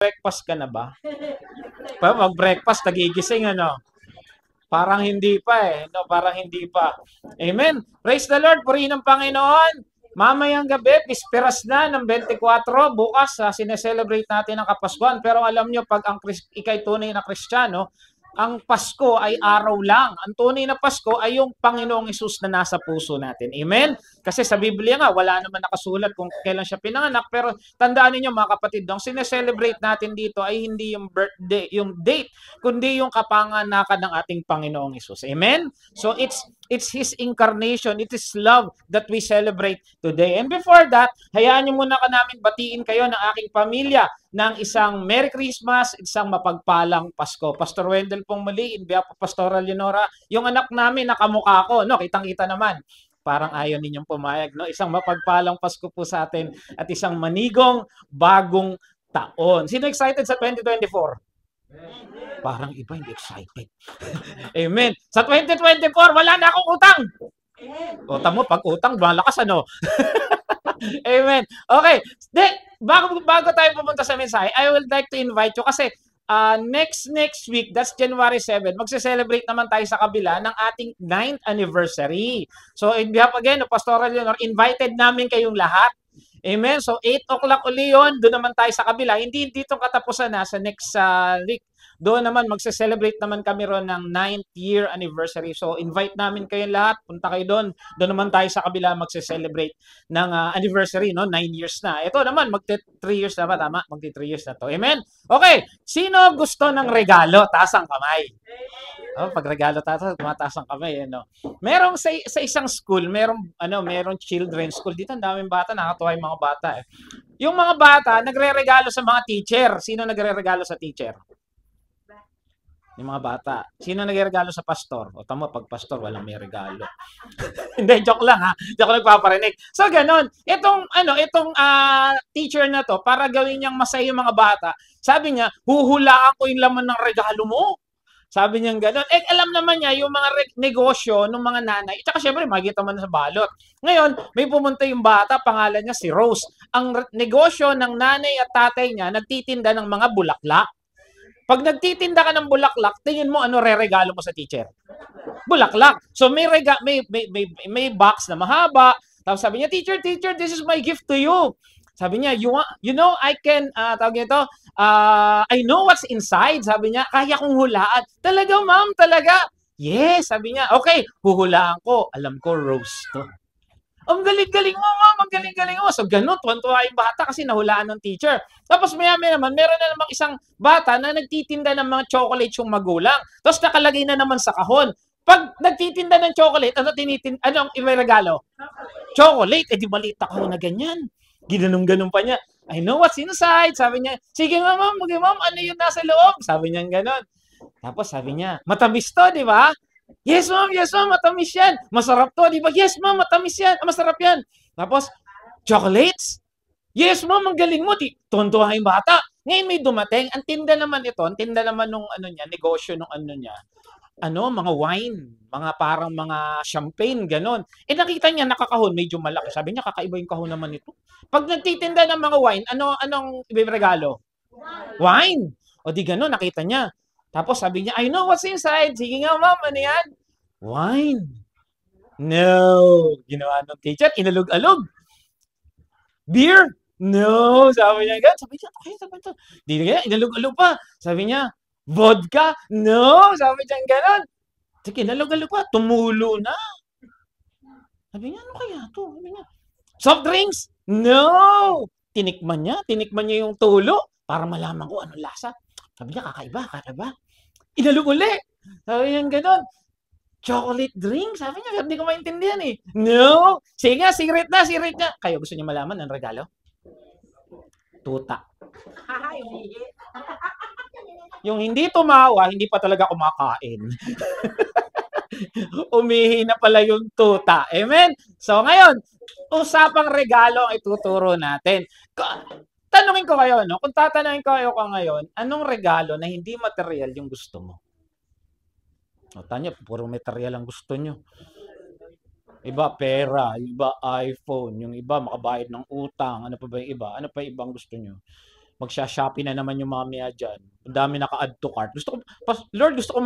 nakapag-breakfast ka na ba? Mag-breakfast, nagigising, ano? Parang hindi pa eh. No, parang hindi pa. Amen. Praise the Lord. Purihin ang Panginoon. Mamayang gabi, pisperas na ng 24. Bukas, sineselebrate natin ang Kapaskuhan. Pero alam nyo, pag ikay tunay na Kristiyano, ang Pasko ay araw lang. Ang tunay na Pasko ay yung Panginoong Hesus na nasa puso natin. Amen? Kasi sa Biblia nga, wala naman nakasulat kung kailan siya pinanganak. Pero tandaan niyo mga kapatid, ang sineselebrate natin dito ay hindi yung birthday, yung date, kundi yung kapanganakan ng ating Panginoong Hesus. Amen? So it's His incarnation. It is love that we celebrate today. And before that, hayaan niyo muna ka namin batiin kayo ng aking pamilya ng isang Merry Christmas, isang mapagpalang Pasko. Pastor Wendell pong muli, in behalf of Pastoral Leonora, yung anak namin nakamukha ko, no? Kitang-kita naman. Parang ayaw ninyong pumayag, no? Isang mapagpalang Pasko po sa atin at isang manigong bagong taon. Sino excited sa 2024? Parang iba hindi excited. Amen. Sa 2024, wala na akong utang. O, tamo, pag utang, malakas ano? Amen. Okay. Bago tayo pumunta sa mensahe, I would like to invite you kasi next week, that's January 7, magse-celebrate naman tayo sa kabila ng ating 9th anniversary. So, in behalf again of Pastoral Leonor, invited namin kayong lahat. Amen. So, 8 o'clock uli yun. Doon naman tayo sa kabila. Hindi dito katapusan na sa next week. Doon naman, magse-celebrate naman kami ron ng 9th year anniversary. So, invite namin kayo lahat. Punta kayo doon. Doon naman tayo sa kabila magse-celebrate ng anniversary, no? 9 years na. Ito naman, magti-3 years na ba? Tama? Magti-3 years na to. Amen? Okay. Sino gusto ng regalo? Taas ang kamay. Oh, pag regalo tayo, tumataas ang kamay. No? Merong sa isang school, merong children's school. Dito ang daming bata. Nakakatuwa yung mga bata. Eh. Yung mga bata, nagre-regalo sa mga teacher. Sino nagre-regalo sa teacher? Yung mga bata. Sino nagregalo sa pastor? O tama, pag pastor, walang may regalo. Hindi, joke lang ha. Joke lang nagpaparinig. So, ganun. Itong teacher na to, para gawin niyang masaya yung mga bata, sabi niya, huhulaan ko yung laman ng regalo mo. Sabi niya gano'n. Eh, alam naman niya yung mga negosyo ng mga nanay. Tsaka syempre, makikita mo na sa balot. Ngayon, may pumunta yung bata, pangalan niya si Rose. Ang negosyo ng nanay at tatay niya, nagtitinda ng mga bulaklak. Pag nagtitinda ka ng bulaklak, tingin mo ano re-regalo mo sa teacher? Bulaklak. So may box na mahaba. Tapos sabi niya, teacher, this is my gift to you. Sabi niya, I can, I know what's inside. Sabi niya, kaya kong hulaan. Talaga, ma'am, talaga. Yes, sabi niya, okay, huhulaan ko. Alam ko, rose to. Ang galing-galing mo, ma'am. Ang galing-galing mo. So, ganun. Tuwan-tuwa yung bata kasi nahulaan ng teacher. Tapos, maya-maya naman, meron na namang isang bata na nagtitinda ng mga chocolate yung magulang. Tapos, nakalagay na naman sa kahon. Pag nagtitinda ng chocolate, anong iregalo? Chocolate. Eh, di malita kahon na ganyan. Ginanong-ganong pa niya. I know what's inside. Sabi niya, sige ma'am, ano yung nasa loob? Sabi niya gano'n. Tapos, sabi niya, matamis to, di ba? Yes, ma'am, matamis yan. Masarap to, di ba? Yes, ma'am, matamis yan. Masarap yan. Tapos, chocolates? Yes, ma'am, ang galing mo. Tuwan-tuwa yung bata. Ngayon may dumating. Ang tinda naman nung negosyo nung niya. Mga wine, parang mga champagne, ganon. Eh, nakita niya nakakahon, medyo malaki. Sabi niya, kakaiba yung kahon naman ito. Pag nagtitinda ng mga wine, anong ibibregalo? Wine. O di ganon, nakita niya. Tapos sabi niya, I know what's inside. Sige nga, ma'am, ano yan? Wine. No. Ginawa ng teacher, inalog-alog. Beer? No. Sabi niya, sabi niya, okay, sabi niya. Di niya, inalog-alog pa. Sabi niya, vodka? No. Sabi niya, gano'n. Sige, inalog-alog pa. Tumulo na. Sabi niya, ano kaya to? Sabi niya, soft drinks? No. Tinikman niya yung tulo para malaman ko anong lasa. Sabi niya, kakaiba. Inalog uli. Sabi niya, gano'n. Chocolate drink? Sabi niya, hindi ko maintindihan eh. No. Sige nga, secret na. Kayo gusto niyo malaman ang regalo? Tuta. Yung hindi tumawa, hindi pa talaga kumakain. Umihi na pala yung tuta. Amen? So ngayon, usapang regalo ang ituturo natin. Tanungin ko kayo, no? Kung tatanungin ko kayo ngayon, anong regalo na hindi material yung gusto mo? O, tanya, puro material ang gusto nyo. Iba pera, iba iPhone, yung iba makabayad ng utang, ano pa ba yung iba? Ano pa yung ibang gusto nyo? Magsha-Shopee na naman yung mamaya dyan. Ang dami naka-add to cart. Lord, gusto ko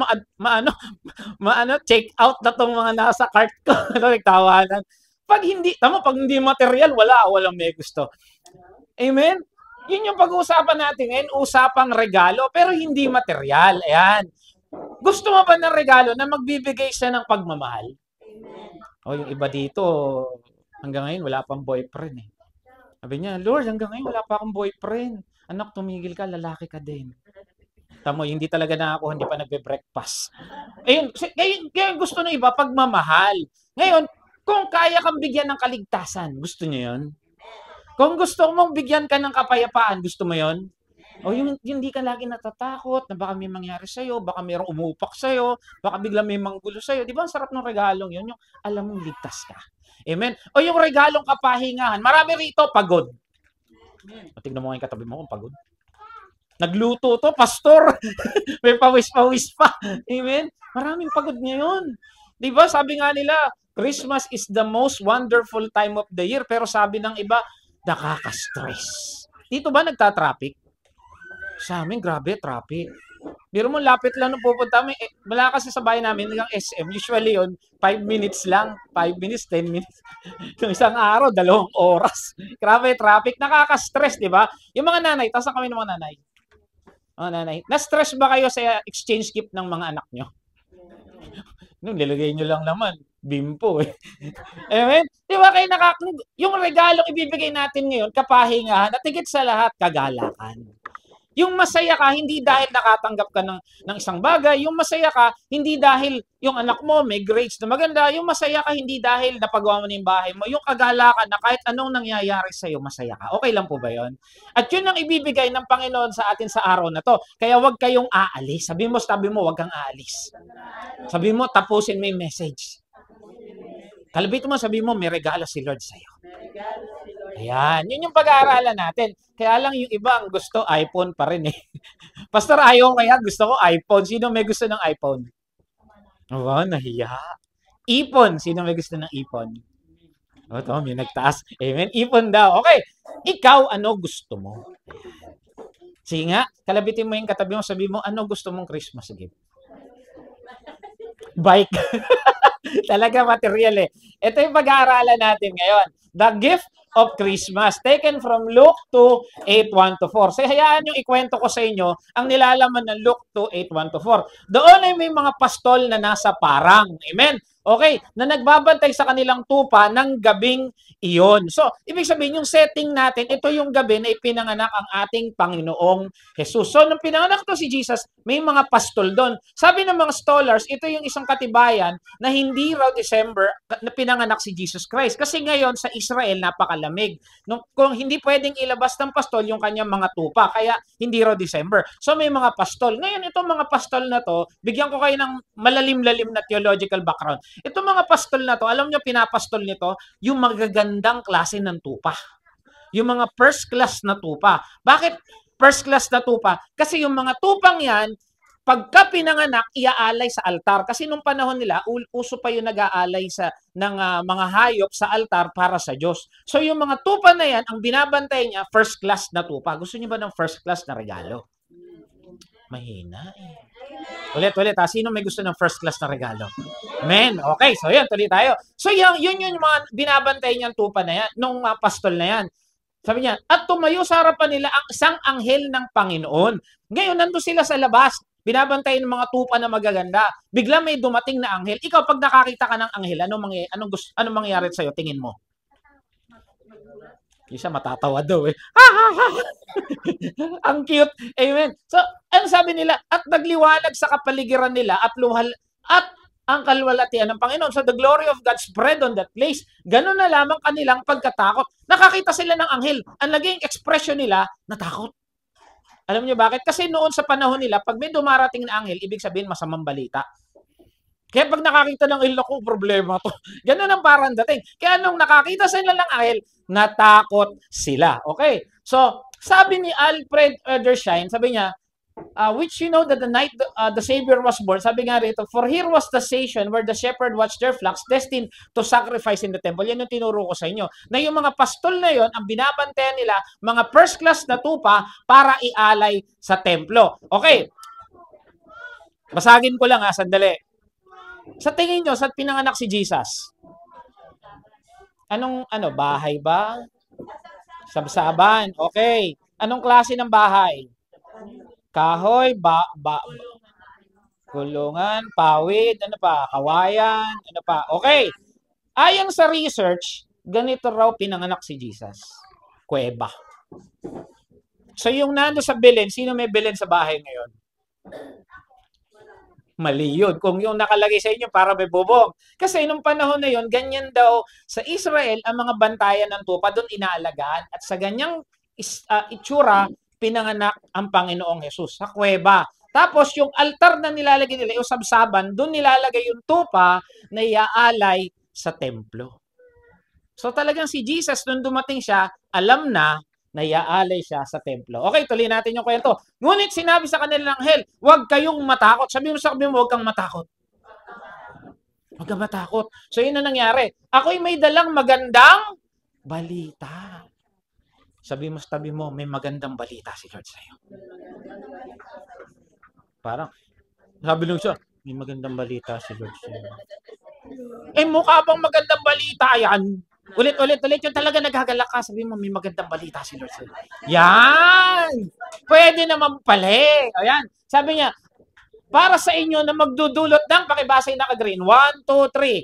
check out na tong mga nasa cart ko. Nagtawanan. Pag hindi material, walang may gusto. Amen? Yun yung pag-uusapan natin ngayon, usapang regalo, pero hindi material. Ayan. Gusto mo ba ng regalo na magbibigay siya ng pagmamahal? O yung iba dito, hanggang ngayon wala pang boyfriend eh. Sabi niya, Lord, hanggang ngayon wala pa akong boyfriend. Anak, tumigil ka, lalaki ka din. Tamo, hindi talaga ako, hindi pa nagbe-breakfast. Ayun, kaya gusto ng iba, pagmamahal. Ngayon, kung kaya kang bigyan ng kaligtasan, gusto niyo yun? Kung gusto mong bigyan ka ng kapayapaan, gusto mo yun? O yung hindi ka lagi natatakot na baka may mangyari sa'yo, baka mayroong umupak sa'yo, baka bigla may manggulo sa'yo. Di ba ang sarap ng regalong yun? Yung alam mong ligtas ka. Amen? O yung regalong kapahingahan. Marami rito, pagod. Tignan mo nga yung katabi mo kung pagod. Nagluto to, pastor. May pawis-pawis pa. Amen? Maraming pagod ngayon. Di ba? Sabi nga nila, Christmas is the most wonderful time of the year. Pero sabi ng iba, nakaka-stress. Dito ba nagta-traffic? Sa amin, grabe, traffic. Biro mo, lapit lang nung pupunta kami. Wala kasi sa bahay namin ng SM. Usually yun, 5 minutes lang. 5 minutes, 10 minutes. Yung isang araw, 2 oras. Grabe, traffic. Nakaka-stress, di ba? Yung mga nanay, taas na kami ng mga nanay. Mga nanay, na-stress ba kayo sa exchange gift ng mga anak nyo? Nung nilagay nyo lang naman, bimpo eh. Amen? Di ba kayo yung regalong ibibigay natin ngayon, kapahingahan, at higit sa lahat, kagalakan. Yung masaya ka, hindi dahil nakatanggap ka ng isang bagay. Yung masaya ka, hindi dahil yung anak mo may grades na maganda. Yung masaya ka, hindi dahil napagawa mo na yung bahay mo. Yung kagalakan na kahit anong nangyayari sa'yo, masaya ka. Okay lang po ba yun? At yun ang ibibigay ng Panginoon sa atin sa araw na to. Kaya huwag kayong aalis. Sabi mo, huwag kang aalis. Sabi mo, tapusin mo yung message. Kalabit mo, sabi mo, may regalo si Lord sa'yo. Ayan, yun yung pag-aaralan natin. Kaya lang yung iba ang gusto iPhone pa rin eh. Pastor, ayaw kaya gusto ko iPhone. Sino may gusto ng iPhone? Oh, nahiya. Ipon. Sino may gusto ng ipon? O, to, may nagtaas. Amen. Ipon daw. Okay. Ikaw, ano gusto mo? Sige nga, kalabitin mo yung katabi mo, sabi mo, ano gusto mong Christmas gift? Bike. Talaga material eh. Ito yung pag-aaralan natin ngayon. The gift of Christmas, taken from Luke 2, 8:1-4. So, hayaan yung ikwento ko sa inyo ang nilalaman ng Luke 2, 8:1-4. Doon ay may mga pastol na nasa parang. Amen? Okay, na nagbabantay sa kanilang tupa ng gabing iyon. So, ibig sabihin, yung setting natin, ito yung gabi na ipinanganak ang ating Panginoong Jesus. So, nung pinanganak to si Jesus, may mga pastol doon. Sabi ng mga scholars, ito yung isang katibayan na hindi raw December na pinanganak si Jesus Christ. Kasi ngayon sa Israel, napakalamig. Kung hindi pwedeng ilabas ng pastol yung kanyang mga tupa, kaya hindi raw December. So, may mga pastol. Ngayon, itong mga pastol na to, bigyan ko kayo ng malalim-lalim na theological background. Ito mga pastol na to, alam nyo pinapastol nito, yung magagandang klase ng tupa. Yung mga first class na tupa. Bakit first class na tupa? Kasi yung mga tupang yan, pagka pinanganak, iaalay sa altar. Kasi nung panahon nila, uso pa yung nag-aalay ng mga hayop sa altar para sa Diyos. So yung mga tupa na yan, ang binabantay niya, first class na tupa. Gusto niyo ba ng first class na regalo? Mahina eh. Ulit. Sino may gusto ng first class na regalo? Amen. Okay, so yun, tuloy tayo. So yun yung mga binabantay niyang tupa na yan, nung pastol na yan. Sabi niya, at tumayo sa harapan nila ang isang anghel ng Panginoon. Ngayon, nandun sila sa labas, binabantay ng mga tupa na magaganda. Bigla may dumating na anghel. Ikaw, pag nakakita ka ng anghel, anong mangyayari sa'yo? Tingin mo? Isa matatawa daw eh. Ang cute. Amen. So, ano sabi nila? At nagliwanag sa kapaligiran nila at ang kalwalatian ng Panginoon. So, the glory of God spread on that place. Ganun na lamang kanilang pagkatakot. Nakakita sila ng anghel. Ang naging expression nila, natakot. Alam niyo bakit? Kasi noon sa panahon nila, pag may dumarating na anghel, ibig sabihin masamang balita. Kaya pag nakakita ng anghel, ako, problema to. Ganun ang parang dating. Kaya nung nakakita sila ng anghel, natakot sila. Okay? So, sabi ni Alfred Edersheim, sabi niya, which you know that the night the Savior was born, sabi nga rito, for here was the station where the shepherd watched their flocks destined to sacrifice in the temple. Yan yung tinuro ko sa inyo. Na yung mga pastol na yon, ang binabantayan nila, mga first class na tupa para ialay sa templo. Okay. Basagin ko lang sandali. Sa tingin nyo, saan pinanganak si Jesus? Bahay ba? Sabsaban. Okay. Anong klase ng bahay? Kahoy, kulungan, pawid, kawayan, Okay. Ayon sa research, ganito raw pinanganak si Jesus. Kuweba. So yung nando sa Belen, sino may Belen sa bahay ngayon? Mali yun. Kung yung nakalagay sa inyo para may bubong. Kasi nung panahon na yun, ganyan daw sa Israel, ang mga bantayan ng tupa doon inaalagaan. At sa ganyang itsura, pinanganak ang Panginoong Jesus sa kuweba. Tapos yung altar na nilalagay nila, yung sabsaban, doon nilalagay yung tupa na iaalay sa templo. So talagang si Jesus, nung dumating siya, alam na iaalay siya sa templo. Okay, tuloy natin yung kwento. Ngunit sinabi sa kanila ng anghel, huwag kayong matakot. Sabi mo, huwag kang matakot. Huwag kang matakot. So yun na nangyari. Ako'y may dalang magandang balita. Sabi mo, may magandang balita si Lord sa'yo. Parang, sabi nung siya, may magandang balita si Lord sa'yo. Mukha bang magandang balita yan? Ulit, yung talaga naghagalak ka. Sabi mo, may magandang balita si Lord sa'yo. Yan! Pwede naman pala. Ayan. Sabi niya, para sa inyo na magdudulot ng, pakibasa yung naka-green. 1, 2, 3.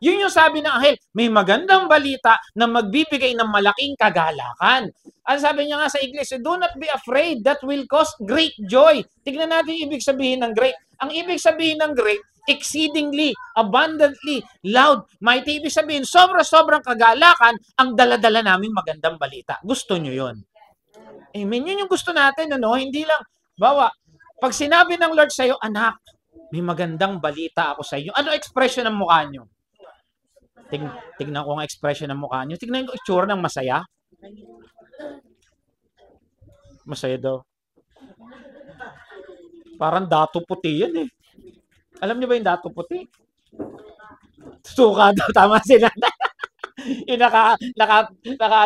Yun yung sabi ng anghel, may magandang balita na magbibigay ng malaking kagalakan. Ang sabi niya nga sa iglesia, do not be afraid, that will cause great joy. Tignan natin yung ibig sabihin ng great. Ang ibig sabihin ng great, exceedingly, abundantly, loud, mighty. Ibig sabihin, sobrang kagalakan ang daladala namin magandang balita. Gusto nyo yun? Amen. Yun yung gusto natin, Hindi lang, pag sinabi ng Lord sa'yo, anak, may magandang balita ako sa iyo. Ano expression ng mukha nyo? Tignan ko ang expression ng mukha nyo. Tignan ko itsura ng masaya. Masaya daw. Parang dato puti yan Alam niyo ba yung dato puti? Suka daw. Tama sila. Yung naka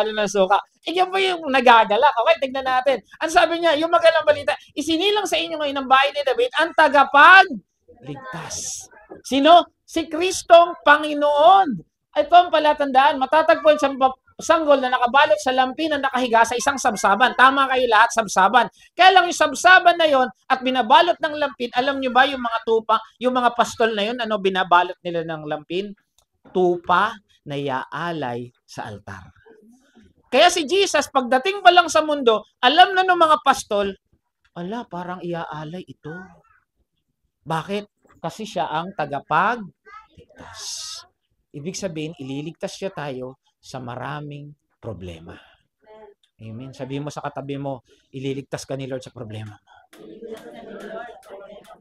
ng suka. Yan ba yung nagagalak? Okay, tignan natin. Ang sabi niya, yung magandang balita, isinilang sa inyo ngayon ng bahay ni David ang tagapagligtas. Sino? Si Kristong Panginoon. Ito ang palatandaan. Matatagpuan sa sanggol na nakabalot sa lampi na nakahiga sa isang sabsaban. Tama kayo lahat, sabsaban. Kaya lang yung sabsaban na yon at binabalot ng lampin, alam nyo ba yung mga tupa, yung mga pastol na yon, binabalot nila ng lampin? Tupa na iaalay sa altar. Kaya si Jesus, pagdating pa lang sa mundo, alam na ng mga pastol, parang iaalay ito. Bakit? Kasi siya ang tagapagligtas. Ibig sabihin, ililigtas siya tayo sa maraming problema. Amen. Sabihin mo sa katabi mo, ililigtas ka ni Lord sa problema mo.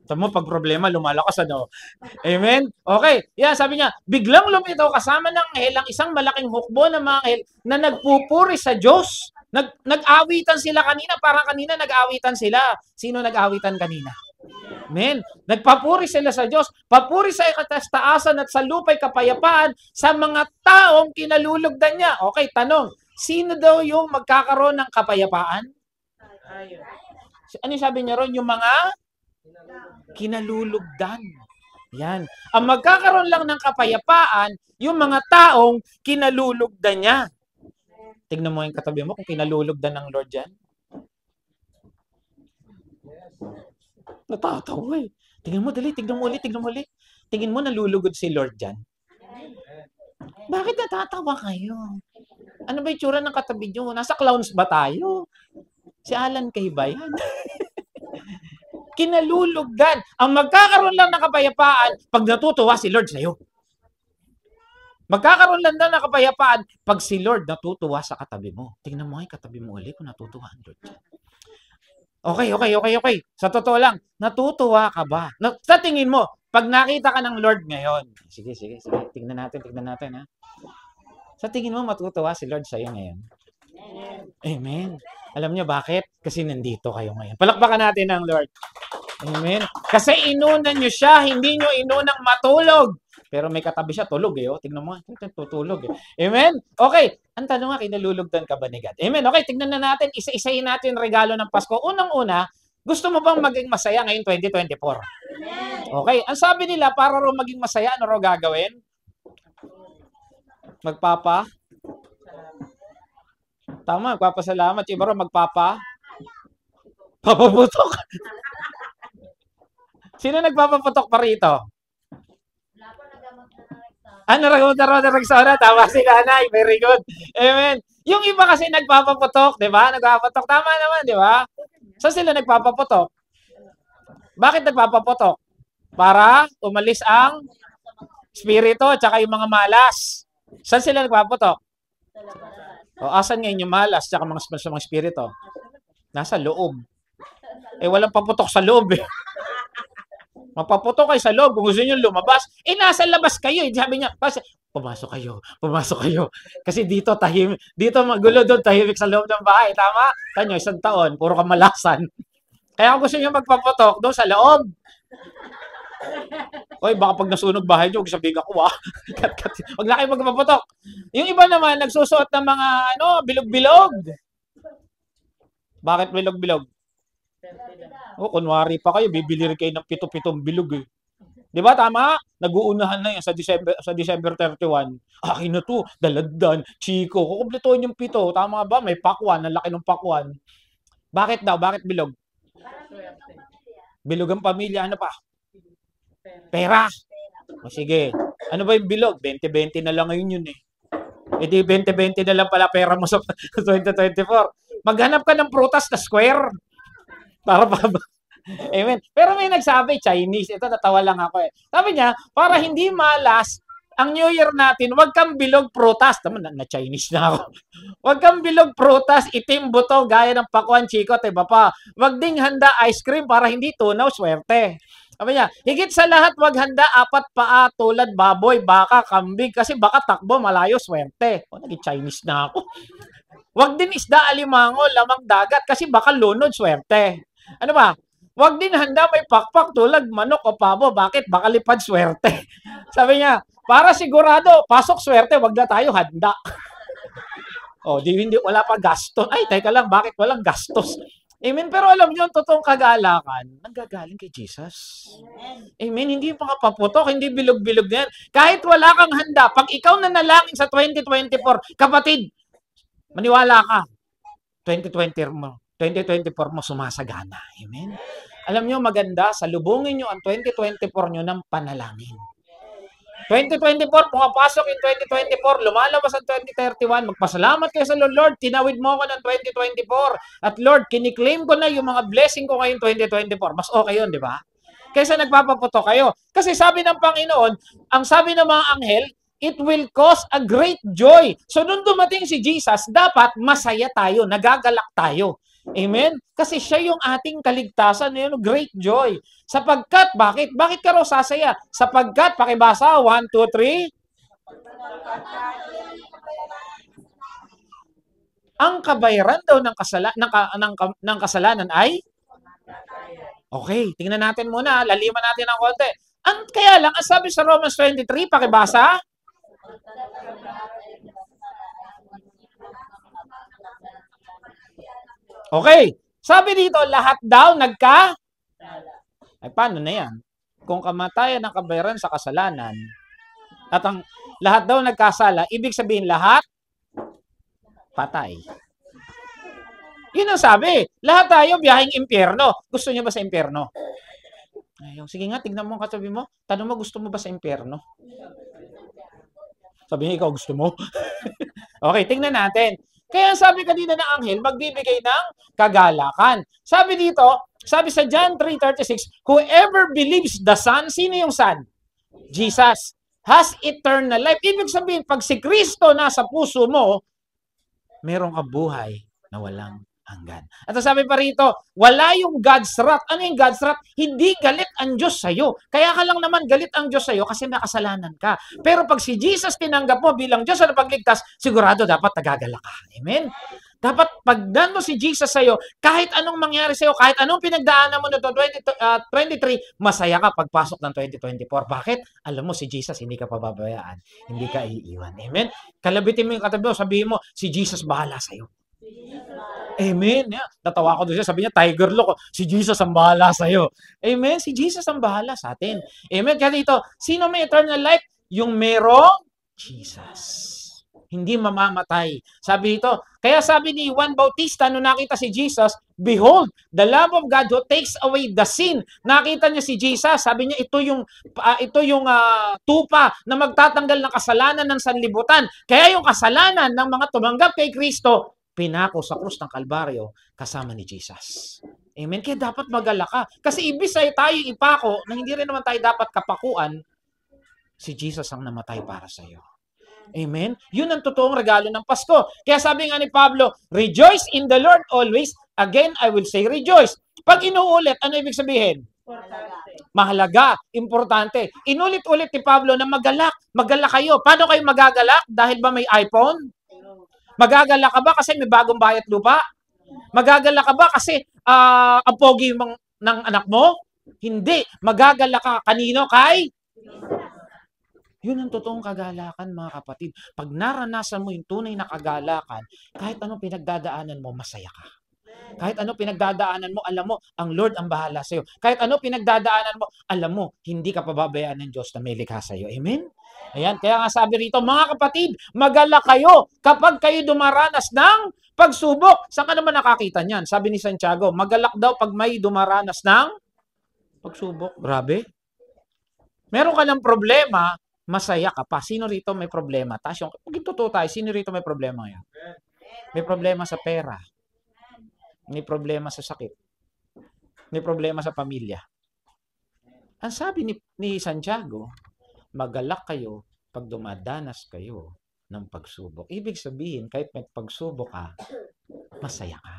Sabi mo, pag problema, lumalakas Amen? Okay. Sabi niya, biglang lumitaw kasama ng anghel ang isang malaking hukbo ng mga anghel na nagpupuri sa Diyos. Nag-awitan sila kanina, parang kanina nag-awitan sila. Sino nag-awitan kanina? Amen. Nagpapuri sila sa Diyos. Papuri sa ikatastaasan at sa lupa'y kapayapaan sa mga taong kinalulugdan niya. Okay, tanong. Sino daw yung magkakaroon ng kapayapaan? Ano sabi niya ron? Yung mga kinalulugdan. Yan. Ang magkakaroon lang ng kapayapaan, yung mga taong kinalulugdan niya. Tignan mo yung katabi mo kung kinalulugdan ng Lord yan. Natatawa Tingnan mo, dali. Tignan mo ulit. Tingin mo, nalulugod si Lord dyan. Bakit natatawa kayo? Ano ba yung tsura ng katabi nyo? Nasa clowns ba tayo? Si Alan Kay ba yan? Kinalulugdan. Ang magkakaroon lang ng kapayapaan pag natutuwa si Lord sa'yo. Magkakaroon lang ng kapayapaan pag si Lord natutuwa sa katabi mo. Tingnan mo yung katabi mo ulit kung natutuwa ang Lord dyan. Okay. Sa totoo lang, natutuwa ka ba? Sa tingin mo, pag nakita ka ng Lord ngayon, sige. Tingnan natin, ha? Sa tingin mo, matutuwa si Lord sa'yo ngayon? Amen. Alam niyo bakit? Kasi nandito kayo ngayon. Palakpakan natin ang Lord. Amen. Kasi inuna niyo siya, hindi niyo inunang matulog. Pero may katabi siya, tulog eh. Oh. Tingnan mo, tutulog eh. Amen? Okay. Ang tanong nga, kinalulugdan ka ba ni God? Amen. Okay, tignan na natin, isa-isahin natin yung regalo ng Pasko. Unang-una, gusto mo bang maging masaya ngayon 2024? Okay. Ang sabi nila, para raw maging masaya, ano raw gagawin? Tama, magpapasalamat. Yung iba raw papaputok. Sino nagpapaputok pa rito? Naragamot na Rexona. Tama si nanay. Very good. Amen. Yung iba kasi nagpapaputok, di ba? Nagpapaputok. Tama naman, di ba? Saan sila nagpapaputok? Bakit nagpapaputok? Para umalis ang spirito at saka yung mga malas. Saan sila nagpapaputok? O, asan ngayon yung malas at mga spirito? Nasa loob. Walang paputok sa loob eh. Mapaputok kayo sa loob kung gusto niyo lumabas. Nasa labas kayo. Sabi niya, pumasok kayo. Kasi dito magulo doon, tahimik sa loob ng bahay. Tama? Tanyo, 1 taon, puro kamalasan. Kaya kung gusto niyo magpaputok, doon sa loob. Oy, baka pag nasunog bahay niyo, sabihin ako, Wag na kayo magpaputok. Yung iba naman, nagsusuot ng mga, bilog-bilog. Bakit bilog-bilog? Kunwari pa kayo, bibili rin kayo ng 7 bilog eh. Di ba, tama? Nag-uunahan na yan sa December 31. Akin na to, daladdan, chiko. Kukumplituhin yung 7. Tama ba? May pakwan, ang laki ng pakwan. Bakit daw? Bakit bilog? Bilog ang pamilya, ano pa? Pera. O sige, ano ba yung bilog? 20-20 na lang ngayon yun eh. Di 20-20 na lang pala pera mo sa 2024. Maghanap ka ng prutas na square. Para Amen. Pero may nagsabi, Chinese. Ito, natawa lang ako eh. Sabi niya, para hindi malas ang New Year natin, wag kang bilog prutas. Tama, na-Chinese na ako. Wag kang bilog prutas, itim buto, gaya ng pakwan, chikot, iba pa. Wag ding handa ice cream para hindi tunaw, swerte. Sabi niya, higit sa lahat, wag handa 4 paa tulad baboy, baka, kambing, kasi baka takbo, malayo, swerte. Naging Chinese na ako. Wag din isda, alimango, lamang dagat, kasi baka lunod, swerte. Ano ba? Wag din handa may pakpak tulad manok o pabo. Bakit? Baka lipad swerte. Sabi niya, para sigurado, pasok swerte, wag na tayo handa. Wala pa gastos. Ay, teka lang, bakit walang gastos? Amen. Pero alam niyo, ang totoong kagalakan, nanggagaling kay Jesus. Amen. Hindi makapaputok, hindi bilog-bilog na yan. Kahit wala kang handa, pag ikaw nanalangin sa 2024, kapatid, maniwala ka, 2024 mo sumasagana. Amen? Alam nyo, maganda, salubungin nyo ang 2024 nyo ng panalangin. 2024, pumapasok yung 2024, lumalabas ang 2031, magpasalamat kayo sa Lord, tinawid mo ako ng 2024. At Lord, kiniklaim ko na yung mga blessing ko ngayon 2024. Mas okay yun, di ba? Kaysa nagpapaputo kayo. Kasi sabi ng Panginoon, ang sabi ng mga anghel, it will cause a great joy. So, nung dumating si Jesus, dapat masaya tayo, nagagalak tayo. Amen? Kasi siya yung ating kaligtasan, great joy. Sapagkat, bakit? Bakit ka raw sasaya? Sapagkat, pakibasa, 1, 2, 3. Ang kabayaran daw ng kasalanan ay? Okay, tingnan natin muna, laliman natin ng konti. Kaya lang, ang sabi sa Romans 23, pakibasa. Okay. Sabi dito, lahat daw Ay, paano na yan? Kung kamatayan ng kabayaran sa kasalanan, at ang lahat daw nagkasala, ibig sabihin lahat patay. Yun ang sabi. Lahat tayo biyaheng impyerno. Gusto niyo ba sa impyerno? Sige nga, tignan mo ang katabi mo. Tanong mo, gusto mo ba sa impyerno? Sabi niya, ikaw gusto mo? Okay, tingnan natin. Kaya sabi kanina ng anghel, magbibigay ng kagalakan. Sabi dito, sabi sa John 3:36, whoever believes the Son, sino yung Son? Jesus, has eternal life. Ibig sabihin, pag si Kristo nasa puso mo, meron ka buhay na walang hanggan. At sabi pa rito, wala yung God's wrath. Ano yung God's wrath? Hindi galit ang Diyos sa'yo. Kaya ka lang naman galit ang Diyos sa'yo kasi nakasalanan ka. Pero pag si Jesus tinanggap mo bilang Diyos na pagligtas, sigurado dapat nagagala ka. Amen? Dapat pag nandun si Jesus sa'yo, kahit anong mangyari sa'yo, kahit anong pinagdaanan mo nito 2023, masaya ka pagpasok ng 2024. Bakit? Alam mo si Jesus, hindi ka pababayaan. Hindi ka iiwan. Amen? Kalabitin mo yung katabi mo, sabihin mo, si Jesus bahala sa'yo. Amen. Yeah. Natawa ko doon siya. Sabi niya, tiger look. Si Jesus ang bahala sa'yo. Amen. Si Jesus ang bahala sa atin. Amen. Kaya dito, sino may eternal life? Yung merong Jesus. Hindi mamamatay. Sabi dito, kaya sabi ni Juan Bautista nung nakita si Jesus, behold, the Lamb of God who takes away the sin. Nakita niya si Jesus, sabi niya ito yung tupa na magtatanggal ng kasalanan ng sanlibutan. Kaya yung kasalanan ng mga tumanggap kay Kristo, pinako sa krus ng Kalbaryo kasama ni Jesus. Amen. Kaya dapat magalak ka. Kasi ibig sa'yo tayo ipako na hindi rin naman tayo dapat kapakuan, si Jesus ang namatay para sa'yo. Amen? Yun ang totoong regalo ng Pasko. Kaya sabi nga ni Pablo, rejoice in the Lord always. Again, I will say rejoice. Pag inuulit, ano ibig sabihin? Mahalaga, importante. Inulit-ulit ni Pablo na magalak. Magalak kayo. Paano kayo magagalak? Dahil ba may iPhone? Magagalak ka ba kasi may bagong bayat lupa? Magagalak ka ba kasi ang pogi ng anak mo? Hindi. Magagalak ka kanino? Kay? Yun ang totoong kagalakan, mga kapatid. Pag naranasan mo yung tunay na kagalakan, kahit anong pinagdadaanan mo, masaya ka. Kahit anong pinagdadaanan mo, alam mo, ang Lord ang bahala sa'yo. Kahit anong pinagdadaanan mo, alam mo, hindi ka pababayaan ng Diyos na may likha sa'yo. Amen? Ayan, kaya nga sabi rito, mga kapatid, magalak kayo kapag kayo dumaranas ng pagsubok. Saan ka naman nakakita niyan? Sabi ni Santiago, magalak daw pag may dumaranas ng pagsubok. Grabe. Meron ka ng problema, masaya ka pa. Sino rito may problema? Tapos yung, totoo tayo, sino rito may problema ngayon? May problema sa pera. May problema sa sakit. May problema sa pamilya. Ang sabi ni Santiago, magalak kayo pag dumadanas kayo ng pagsubok. Ibig sabihin, kahit may pagsubok ka, masaya ka.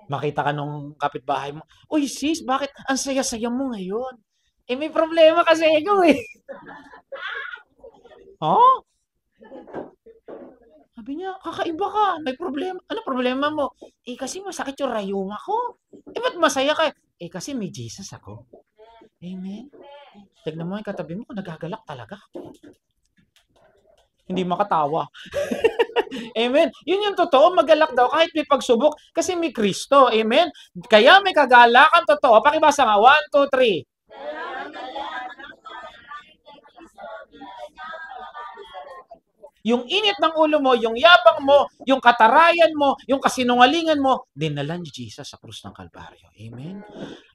Makita ka nung kapitbahay mo, uy sis, bakit ang saya-saya mo ngayon? Eh may problema kasi ikaw eh. Oh? Sabi niya, kakaiba ka, may problema. Ano problema mo? Eh kasi masakit yung rayuma ko. Eh ba't masaya ka? Eh kasi may Jesus ako. Amen. Tignan mo yung katabi mo, nagagalak talaga. Hindi makatawa. Amen. Yun yung totoo, magalak daw kahit may pagsubok kasi may Kristo. Amen. Kaya may kagalakan totoo. Pakibasa nga, 1, 2, 3. Yung init ng ulo mo, yung yabang mo, yung katarayan mo, yung kasinungalingan mo, dinala ni Jesus sa krus ng Kalbaryo. Amen?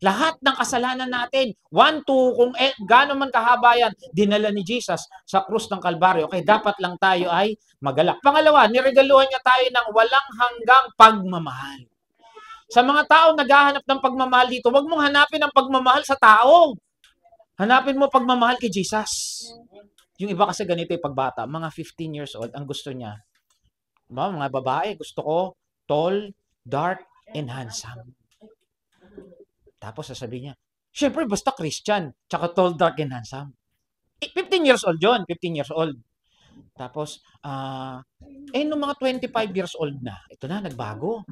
Lahat ng kasalanan natin, 1, 2, kung gaano man kahaba yan, dinala ni Jesus sa krus ng Kalbaryo. Kaya dapat lang tayo ay magalak. Pangalawa, niregaluhan niya tayo ng walang hanggang pagmamahal. Sa mga tao naghahanap ng pagmamahal dito, huwag mong hanapin ang pagmamahal sa tao. Hanapin mo pagmamahal kay Jesus. Yung iba kasi ganito yung pagbata, mga 15 years old, ang gusto niya, mga babae, gusto ko, tall, dark, and handsome. Tapos sasabihin niya, syempre basta Christian, tsaka tall, dark, and handsome. 15 years old yun, 15 years old. Tapos, nung mga 25 years old na, ito na, nagbago.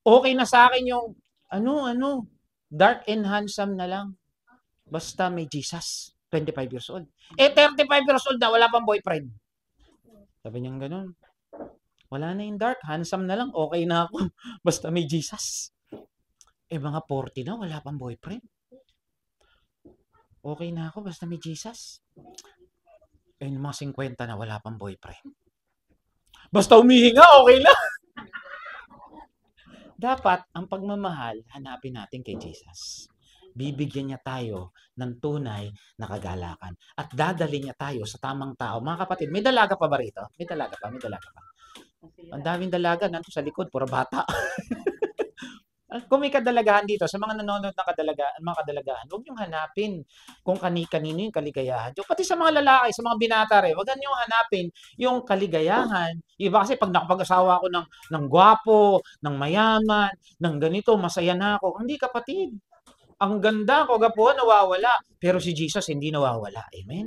Okay na sa akin yung, dark and handsome na lang. Basta may Jesus. 25 years old. 35 years old na, wala pang boyfriend. Sabi niya ganun. Wala na yung dark, handsome na lang, okay na ako. Basta may Jesus. Mga 40 na, wala pang boyfriend. Okay na ako, basta may Jesus. Mga 50 na, wala pang boyfriend. Basta umihinga, okay na. Dapat, ang pagmamahal, hanapin natin kay Jesus. Bibigyan niya tayo ng tunay na kagalakan. At dadalhin niya tayo sa tamang tao. Mga kapatid, may dalaga pa ba rito? May dalaga pa. Ang daming dalaga, nanto sa likod, puro bata. Kung may kadalagahan dito, sa mga nanonood ng mga kadalagahan, huwag niyong hanapin kung kanino yung kaligayahan. Pati sa mga lalaki, sa mga binata rin, huwag niyong hanapin yung kaligayahan. Iba kasi pag nakapag-asawa ako ng gwapo, ng mayaman, ng ganito, masaya na ako. Hindi kapatid. Ang ganda, kagapuhan, nawawala. Pero si Jesus hindi nawawala. Amen?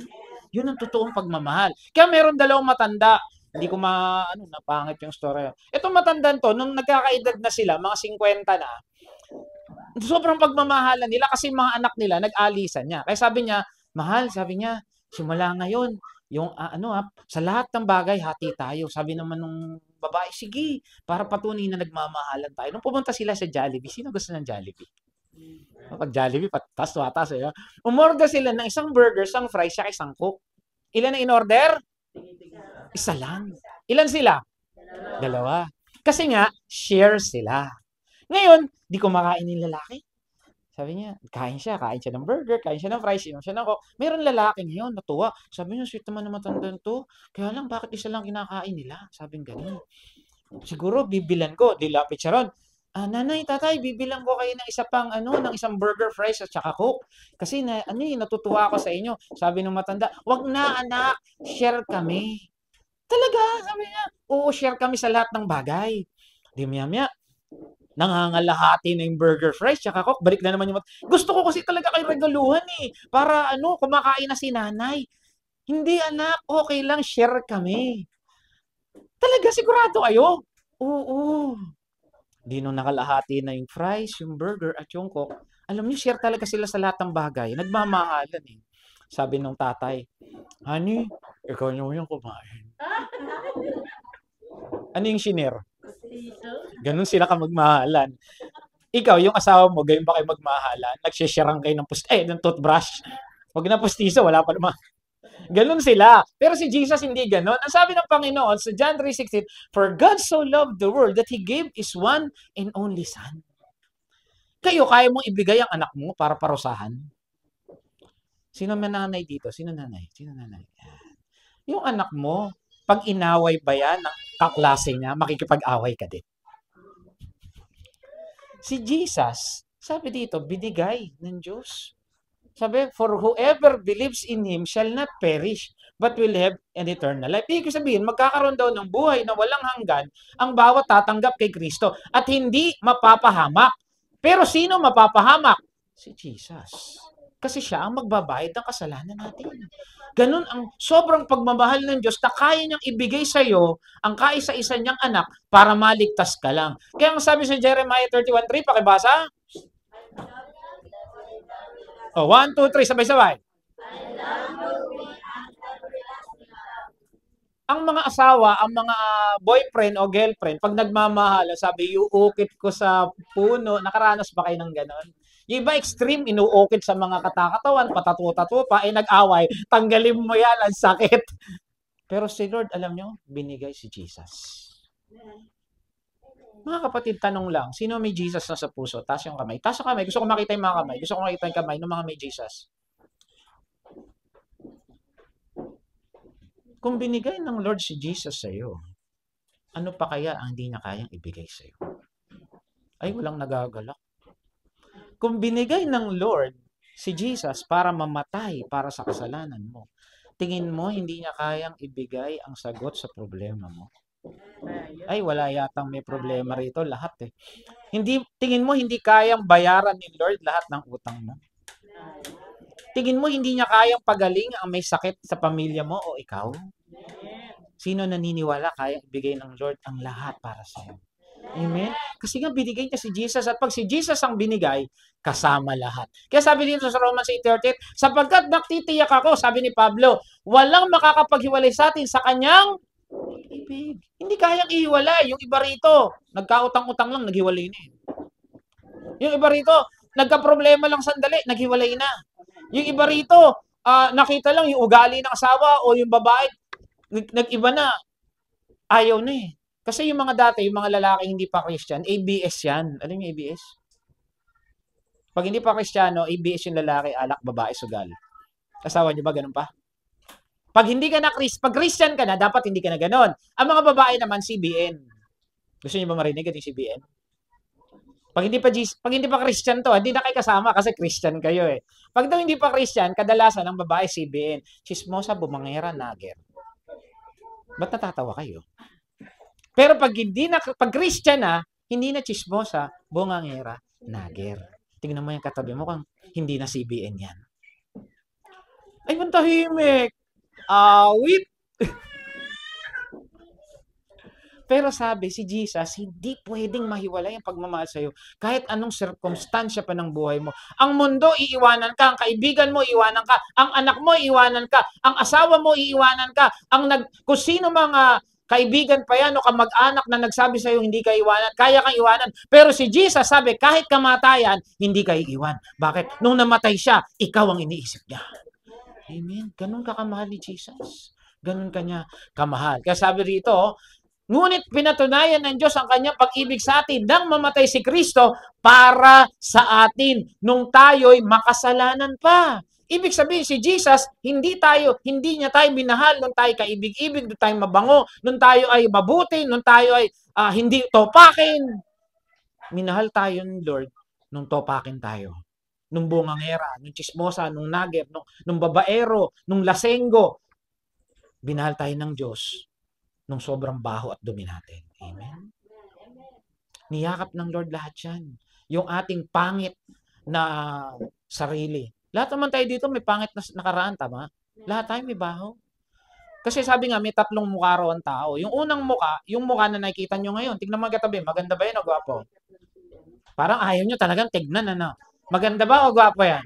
Yun ang totoong pagmamahal. Kaya meron dalawang matanda. Hindi ko napangit yung story. Itong matandaan to, nung nagkakaedad na sila, mga 50 na, sobrang pagmamahalan nila kasi mga anak nila nag-alisan niya. Kaya sabi niya, mahal, sabi niya, simula ngayon, yung sa lahat ng bagay, hati tayo. Sabi naman nung babae, sige, para patunay na nagmamahalan tayo. Nung pumunta sila sa Jollibee, sino gusto ng Jollibee? Pag Jollibee, patas-watas. Umorder sila ng isang burger, isang fries, saka isang coke. Ilan na in-order? Isa lang. Ilan sila? Dalawa. Kasi nga, share sila. Ngayon, di kumakain yung lalaki. Sabi niya, kain siya ng burger, kain siya ng fries, inom siya ng coke. Meron lalaki ngayon, natuwa. Sabi niya, sweet naman na matandaan to. Kaya lang, bakit isa lang kinakain nila? Sabi niya, ganun. Siguro, bibilan ko. Di lapit siya ron. Nanay, tatay, bibilang ko kayo ng isa pang, ng isang burger, fries, at saka coke. Kasi, natutuwa ako sa inyo. Sabi ng matanda, wag na, anak, share kami. Talaga, sabi niya, oo, share kami sa lahat ng bagay. Di maya, nangangalahati na yung burger, fries, tsaka coke. Balik na naman yung gusto ko kasi talaga kayo regaluhan eh. Para kumakain na si nanay. Hindi anak, okay lang, share kami. Talaga, sigurado kayo? Oo. Di nung nakalahati na yung fries, yung burger, at yung coke, alam niyo, share talaga sila sa lahat ng bagay. Nagmamahalan eh. Sabi nung tatay, honey, ikaw naman yung kumain. Ano yung shinare? Ganun sila ka magmahalan. Ikaw, yung asawa mo, gayon ba kayo magmahalan? Nagsisharang kayo ng toothbrush. Wag na pustiso, wala pa naman. Ganun sila. Pero si Jesus hindi ganun. Ang sabi ng Panginoon sa John 3:16, For God so loved the world that He gave His one and only Son. Kayo, kaya mong ibigay ang anak mo para parusahan? Sino may nanay dito? Sino nanay? Yung anak mo, pag inaway ba yan ng kaklase niya, makikipag-away ka din. Si Jesus, sabi dito, binigay ng Diyos. Sabi, for whoever believes in Him shall not perish, but will have an eternal life. Ibig sabihin, magkakaroon daw ng buhay na walang hanggan ang bawat tatanggap kay Kristo at hindi mapapahamak. Pero sino mapapahamak? Si Jesus. Kasi siya ang magbabayad ng kasalanan natin. Ganun ang sobrang pagmamahal ng Diyos na kaya niyang ibigay sa iyo ang kaisa-isa niyang anak para maligtas ka lang. Kaya ang sabi sa Jeremiah 31:3, pakibasa. 1, 2, 3, sabay-sabay. Ang mga asawa, ang mga boyfriend o girlfriend, pag nagmamahal, sabi, iuukit ko sa puno. Nakaranas ba kayo ng ganon? Yung iba extreme, inuukit sa mga katakatawan, patatu-tatu pa, nag-away, tanggalin mo yan, ang sakit. Pero si Lord, alam nyo, binigay si Jesus. Mga kapatid, tanong lang, sino may Jesus na sa puso? Taas yung kamay. Taas yung kamay. Gusto ko makita yung mga kamay. Gusto ko makita yung kamay ng mga may Jesus. Kung binigay ng Lord si Jesus sa iyo, ano pa kaya ang hindi niya kayang ibigay sa iyo? Ay, walang nagagalak. Kung binigay ng Lord si Jesus para mamatay para sa kasalanan mo, tingin mo hindi niya kayang ibigay ang sagot sa problema mo? Ay, wala yatang may problema rito, lahat eh. Tingin mo hindi kayang bayaran ni Lord lahat ng utang mo? Tingin mo hindi niya kayang pagaling ang may sakit sa pamilya mo o ikaw? Sino naniniwala kaya ibigay ng Lord ang lahat para sa iyo? Amen? Kasi nga binigay niya si Jesus at pag si Jesus ang binigay, kasama lahat. Kaya sabi dito sa Romans 8:38, sapagkat nagtitiyak ako, sabi ni Pablo, walang makakapaghiwalay sa atin sa kanyang ibig. Hindi kayang ihiwalay. Yung iba rito, nagkautang-utang lang, naghiwalay na. Yung iba rito, nagka-problema lang sandali, naghiwalay na. Yung iba rito, nakita lang yung ugali ng asawa o yung babae, nag-iba na. Ayaw na eh. Kasi yung mga dati, yung mga lalaki hindi pa Christian, ABS yan. Alam yung ABS? Pag hindi pa Kristiyano, ABS yung lalaki, alak, babae, sugal. Asawa niyo ba ganun pa? Pag hindi ka na pag Christian ka na, dapat hindi ka na ganun. Ang mga babae naman, CBN. Gusto niyo ba marinig yung CBN? Pag hindi pa Christian to, hindi na kayo kasama kasi Christian kayo eh. Pag daw hindi pa Christian, kadalasan ang babae CBN. Chismosa, bumangera, nager. Ba't natatawa kayo? Pero pag Christian na, hindi na chismosa, bungangera, nager. Tingnan mo yung katabi mo kung hindi na CBN yan. Ay, pantahimik. Awit. Pero sabi, si Jesus, hindi pwedeng mahiwalay ang pagmamahal sa'yo. Kahit anong sirkumstansya pa ng buhay mo. Ang mundo, iiwanan ka. Ang kaibigan mo, iiwanan ka. Ang anak mo, iiwanan ka. Ang asawa mo, iiwanan ka. Kung sino mga kaibigan pa yan o kamag-anak na nagsabi sa'yo, hindi ka iwanan, kaya kang iwanan. Pero si Jesus sabi, kahit kamatayan, hindi ka iiwan. Bakit? Nung namatay siya, ikaw ang iniisip niya. Amen. Ganun ka kamahal ni Jesus. Ganun ka niya kamahal. Kaya sabi rito, ngunit pinatunayan ng Diyos ang kanyang pag-ibig sa atin nang mamatay si Kristo para sa atin nung tayo'y makasalanan pa. Ibig sabihin si Jesus, hindi niya tayo minahal nung tayo kaibig-ibig, nung tayo mabango, nung tayo ay mabuti, nung tayo ay hindi topakin. Minahal tayo ng Lord nung topakin tayo. Nung bungangera, nung chismosa, nung nager, nung babaero, nung lasenggo. Binahal tayo ng Diyos nung sobrang baho at dumi natin. Amen? Niyakap ng Lord lahat yan. Yung ating pangit na sarili. Lahat naman tayo dito may pangit na nakaraan, tama? Lahat tayo may baho. Kasi sabi nga, may tatlong mukha raw ang tao. Yung unang mukha, yung mukha na nakikita nyo ngayon, tignan mo katabi, maganda ba yun o gwapo? Parang ayaw nyo talagang tignan, ano? Maganda ba o gwapo yan?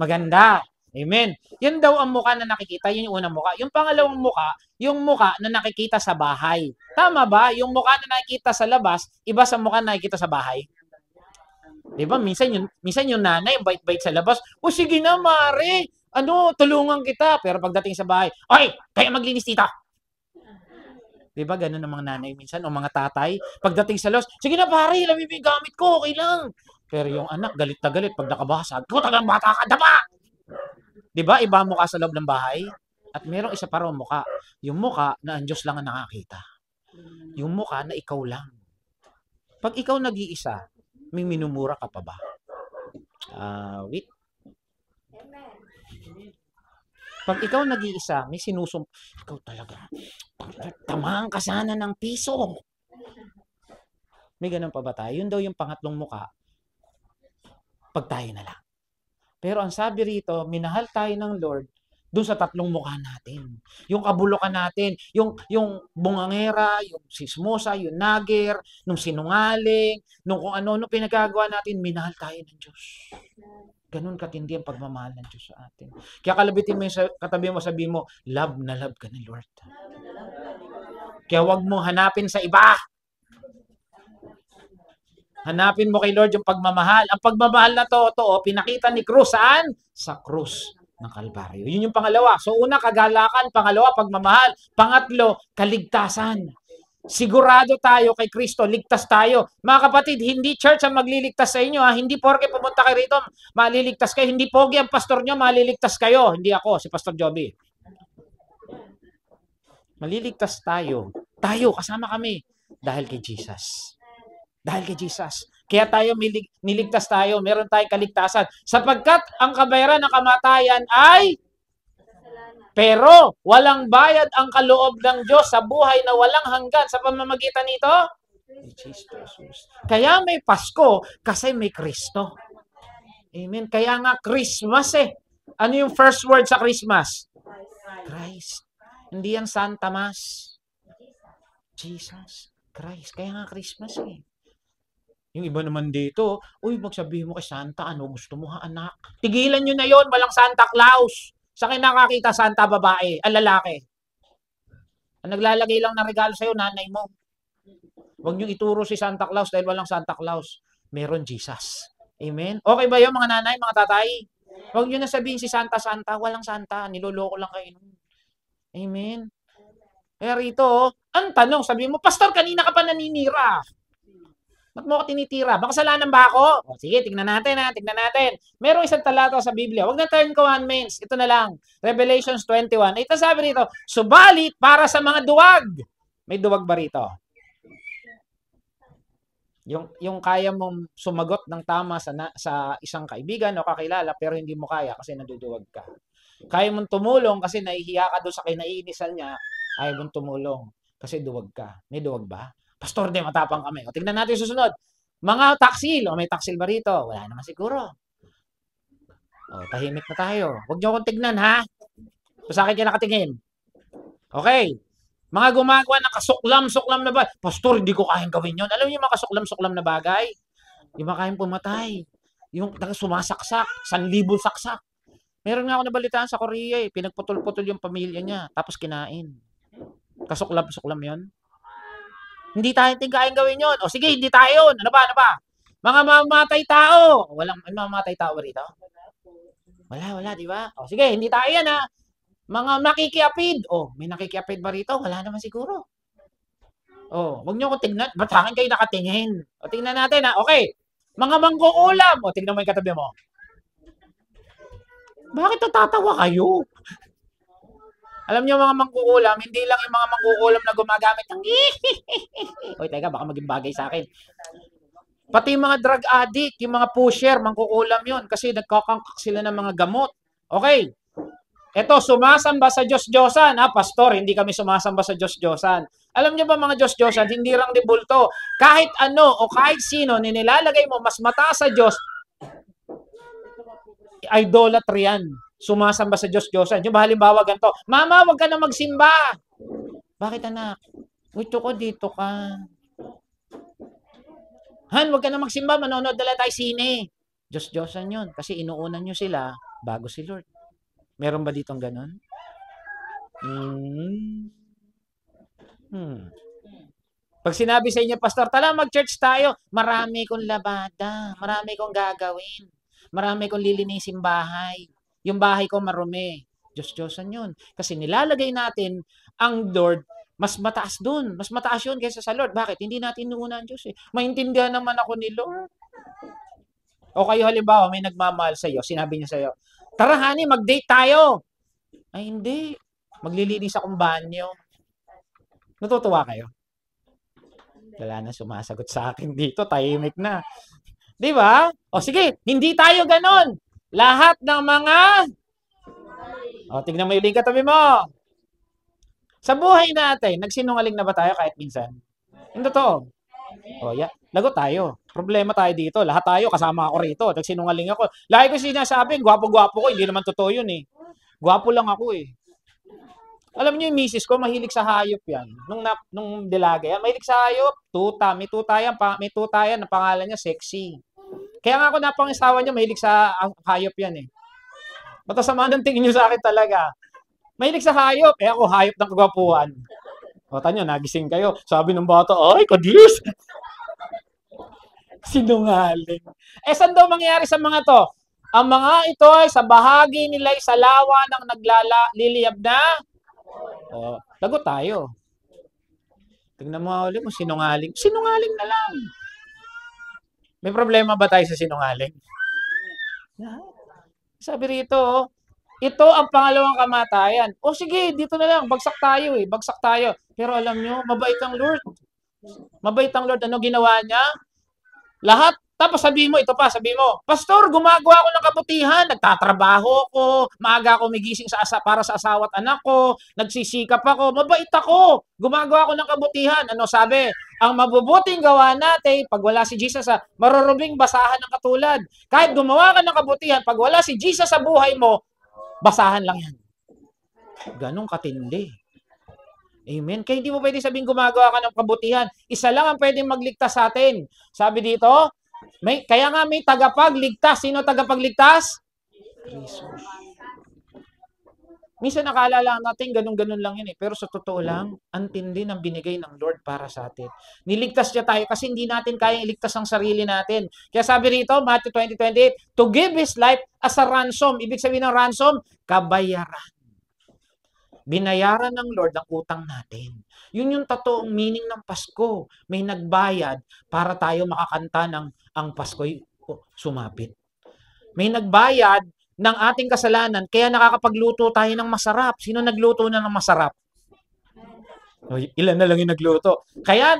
Maganda. Amen. Yan daw ang mukha na nakikita, yun yung unang mukha. Yung pangalawang mukha, yung mukha na nakikita sa bahay. Tama ba? Yung mukha na nakikita sa labas, iba sa mukha na nakikita sa bahay. Diba? Minsan yung nanay, bait-bait sa labas. O sige na, Mare. Tulungan kita. Pero pagdating sa bahay, oy, kaya maglinis tita. Diba? Ganun ang mga nanay minsan, o mga tatay. Pagdating sa labas, sige na pare, lamig yung gamit ko, okay lang. Pero yung anak, galit na galit. Pag nakabasag, talagang bata ka, dapa! Diba? Iba ang mukha sa loob ng bahay. At merong isa pa raw mukha. Yung mukha na ang Diyos lang ang nakakita. Yung mukha na ikaw lang. Pag ikaw nag-iisa, may minumura ka pa ba? Wait. Pag ikaw nag-iisa, may ikaw talaga, tamahan ka sana ng piso. May ganun pa ba tayo? Yun daw yung pangatlong mukha. Pag tayo na lang. Pero ang sabi rito, minahal tayo ng Lord doon sa tatlong mukha natin. Yung kabulukan natin, yung bungangera, yung sismosa, yung nager, nung sinungaling, nung kung ano pinagagawa natin, minahal tayo ng Diyos. Ganun katindi ang pagmamahal ng Diyos sa atin. Kaya kalabitin mo yung katabi mo, sabi mo, love na love ka ni Lord. Kaya wag mo hanapin sa iba. Hanapin mo kay Lord yung pagmamahal. Ang pagmamahal na totoo, pinakita ni Cruz saan? Sa krus ng Kalbaryo. Yun yung pangalawa. So una, kagalakan. Pangalawa, pagmamahal. Pangatlo, kaligtasan. Sigurado tayo kay Kristo, ligtas tayo. Mga kapatid, hindi church ang magliligtas sa inyo. Ha? Hindi porke pumunta kayo rito, maliligtas kayo. Hindi pogi ang pastor nyo, maliligtas kayo. Hindi ako, si Pastor Joby. Maliligtas tayo. Tayo, kasama kami. Dahil kay Jesus. Dahil kay Jesus. Kaya tayo niligtas tayo, meron tayong kaligtasan. Sapagkat ang kabayaran ng kamatayan ay pero walang bayad ang kaloob ng Diyos sa buhay na walang hanggan sa pamamagitan nito. Kaya may Pasko kasi may Kristo. Amen. Kaya nga Christmas eh. Ano yung first word sa Christmas? Christ. Hindi yan Santa Mas. Jesus. Christ. Kaya nga Christmas eh. Yung iba naman dito, uy, magsabihin mo kay Santa, ano gusto mo ha, anak? Tigilan nyo na yon, walang Santa Claus. Sa akin nakakita, Santa babae, ang lalaki. Ang naglalagay lang ng regalo sa'yo, nanay mo. Huwag nyo ituro si Santa Claus dahil walang Santa Claus. Meron Jesus. Amen? Okay ba yun, mga nanay, mga tatay? Huwag nyo na sabihin si Santa, Santa. Walang Santa. Niloloko lang kayo. Amen? Kaya rito, ang tanong, sabihin mo, Pastor, kanina ka pa naninira. Ba't mo ako tinitira? Baka kasalanan ba ako? O, sige, tignan natin ha. Tignan natin. Merong isang talata sa Biblia. Huwag na Ten Commandments. Ito na lang. Revelations 21. Ito sabi rito, subalit para sa mga duwag. May duwag ba rito? Yung kaya mong sumagot ng tama sa isang kaibigan o kakilala pero hindi mo kaya kasi naduduwag ka. Kaya mong tumulong kasi nahihiya ka doon sa kinaiinisan niya, ayaw mong tumulong kasi duwag ka. May duwag ba? Pastor, di matapang kami. O, tignan natin susunod. Mga taksil. O, may taksil ba rito? Wala naman siguro. O, tahimik na tayo. Huwag niyo akong tignan, ha? So, sa akin kayo nakatingin. Okay. Mga gumagawa ng kasuklam-suklam na bagay. Pastor, hindi ko kayang gawin yun. Alam niyo yung mga kasuklam-suklam na bagay? Yung mga kayang pumatay. Yung sumasaksak, 1,000 saksak. Meron nga ako nabalitaan sa Korea eh. Pinagputol-putol yung pamilya niya. Tapos kinain. Kasuklam-suklam yun. Hindi tayo kayang gawin yun. O sige, hindi tayo. Ano ba? Mga mamatay tao. Walang mamatay tao rito? Wala, di ba? O sige, hindi tayo yan ha. Mga nakikiapid. O, may nakikiapid ba rito? Wala naman siguro. O, huwag niyo ko tingnan. Ba't sa akin kayo nakatingin? O, tingnan natin ha. Okay. Mga mangkukulam. O, tingnan mo yung katabi mo. Bakit natatawa kayo? Alam niyo mga mangkukulam, hindi lang yung mga mangkukulam na gumagamit ng Oy, teka, baka maging bagay sa akin. Pati yung mga drug addict, yung mga pusher, mangkukulam yun kasi nagkakangkak sila ng mga gamot. Okay. Ito, sumasamba sa Diyos-Diyosan. Pastor, hindi kami sumasamba sa Diyos-Diyosan. Alam niyo ba mga Diyos-Diyosan, hindi lang di bulto. Kahit ano o kahit sino nilalagay mo mas mataas sa Diyos, idolatry yan. Sumasamba sa Diyos-Diyosan. Yung halimbawa ganito, Mama, wag ka na magsimba. Bakit anak? Gusto ko dito ka. Han, wag ka na magsimba. Manonood na lang tayo sine. Diyos-Diyosan yun. Kasi inuunan nyo sila bago si Lord. Meron ba ditong ganun? Pag sinabi sa inyo, Pastor, tala mag-church tayo. Marami kong labada. Marami kong gagawin. Marami kong lilinisin bahay. Yung bahay ko marumi. Diyos-Diyosan yun. Kasi nilalagay natin ang Lord, mas mataas dun. Mas mataas yun kaysa sa Lord. Bakit? Hindi natin inuuna ang Diyos eh. Maintindihan naman ako ni Lord. O kayo halimbawa, may nagmamahal sa iyo. Sinabi niya sa iyo, tara honey, mag-date tayo. Ay hindi. Maglilinis akong banyo. Natutuwa kayo? Wala na sumasagot sa akin dito. Tahimik na. Di ba? O sige, hindi tayo ganon. Lahat ng mga... O, tignan mo yung link katabi mo. Sa buhay natin, nagsinungaling na ba tayo kahit minsan? Hindi totoo. O, yeah. Lagot tayo. Problema tayo dito. Lahat tayo, kasama ako rito. Nagsinungaling ako. Lagi ko sinasabi, gwapo-gwapo ko. Hindi naman totoo yun eh. Gwapo lang ako eh. Alam niyo yung misis ko, mahilig sa hayop yan. Nung dilaga yan, mahilig sa hayop. Tuta. May tuta yan na pangalan niya, Sexy. Kaya nga ako napangisawa niya, mahilig sa hayop yan eh. Ba't sama ng tingin niyo sa akin talaga? Mahilig sa hayop. Ako, hayop ng kagwapuan. O, tanyo, nagising kayo. Sabi ng bata, ay, kadis. Sinungaling. Saan daw mangyari sa mga to? Ang mga ito ay sa bahagi nila ay sa lawa ng liliyab na. O, lagot tayo. Tingnan mo ulit kung sinungaling. Sinungaling na lang. May problema ba tayo sa sinungaling? Sabi rito, ito ang pangalawang kamatayan. O sige, dito na lang, bagsak tayo eh, bagsak tayo. Pero alam nyo, mabait ang Lord. Mabait ang Lord. Ano ginawa niya? Lahat. Tapos sabi mo, Pastor, gumagawa ako ng kabutihan. Nagtatrabaho ko. Maaga ako migising para sa asawa at anak ko. Nagsisikap ako. Mabait ako. Gumagawa ako ng kabutihan. Ano sabi? Ang mabubuting gawa natin, pag wala si Jesus, marurubing basahan ng katulad. Kahit gumawa ka ng kabutihan, pag wala si Jesus sa buhay mo, basahan lang yan. Ganong katindi. Amen. Kaya hindi mo pwede sabihin gumagawa ka ng kabutihan. Isa lang ang pwedeng magligtas sa atin. Sabi dito, kaya nga may tagapagligtas. Sino tagapagligtas? Jesus. Minsan nakaalala natin ganun-ganun lang yun eh. Pero sa totoo lang, ang tindi ng binigay ng Lord para sa atin. Niligtas niya tayo kasi hindi natin kayang iligtas ang sarili natin. Kaya sabi rito, Matthew 20:28, to give His life as a ransom. Ibig sabihin ng ransom, kabayaran. Binayaran ng Lord ang utang natin. Yun yung totoong meaning ng Pasko. May nagbayad para tayo makakanta ng ang Pasko'y sumapit. May nagbayad ng ating kasalanan, kaya nakakapagluto tayo ng masarap. Sino nagluto na ng masarap? Ilan na lang yung nagluto. Kaya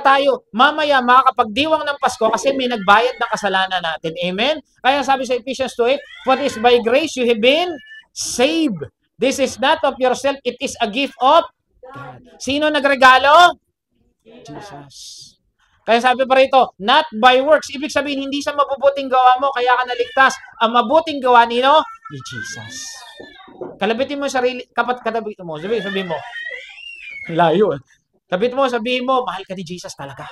tayo, mamaya makakapagdiwang ng Pasko kasi may nagbayad ng kasalanan natin. Amen? Kaya sabi sa Ephesians 2:8, what is by grace you have been saved. This is not of yourself, it is a gift of God. Sino nagregalo? Jesus. Kaya sabi pa rito, not by works. Ibig sabihin, hindi sa mabubuting gawa mo, kaya ka naligtas. Ang mabuting gawa nino, ni Jesus. Kalabitin mo yung sarili, katabitin mo, sabi mo, Layo. Sabihin mo, mahal ka ni Jesus talaga.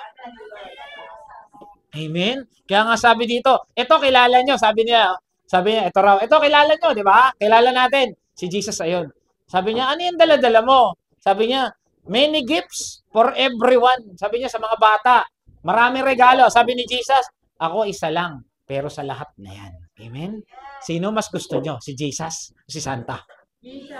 Amen? Kaya nga sabi dito, ito kilala nyo, sabi niya, ito raw, ito kilala nyo, di ba? Kilala natin, si Jesus ayun. Sabi niya, ano yung dala-dala mo? Sabi niya, many gifts for everyone. Sabi niya sa mga bata, maraming regalo. Sabi ni Jesus, ako isa lang, pero sa lahat na yan. Amen? Sino mas gusto nyo? Si Jesus o si Santa? Jesus.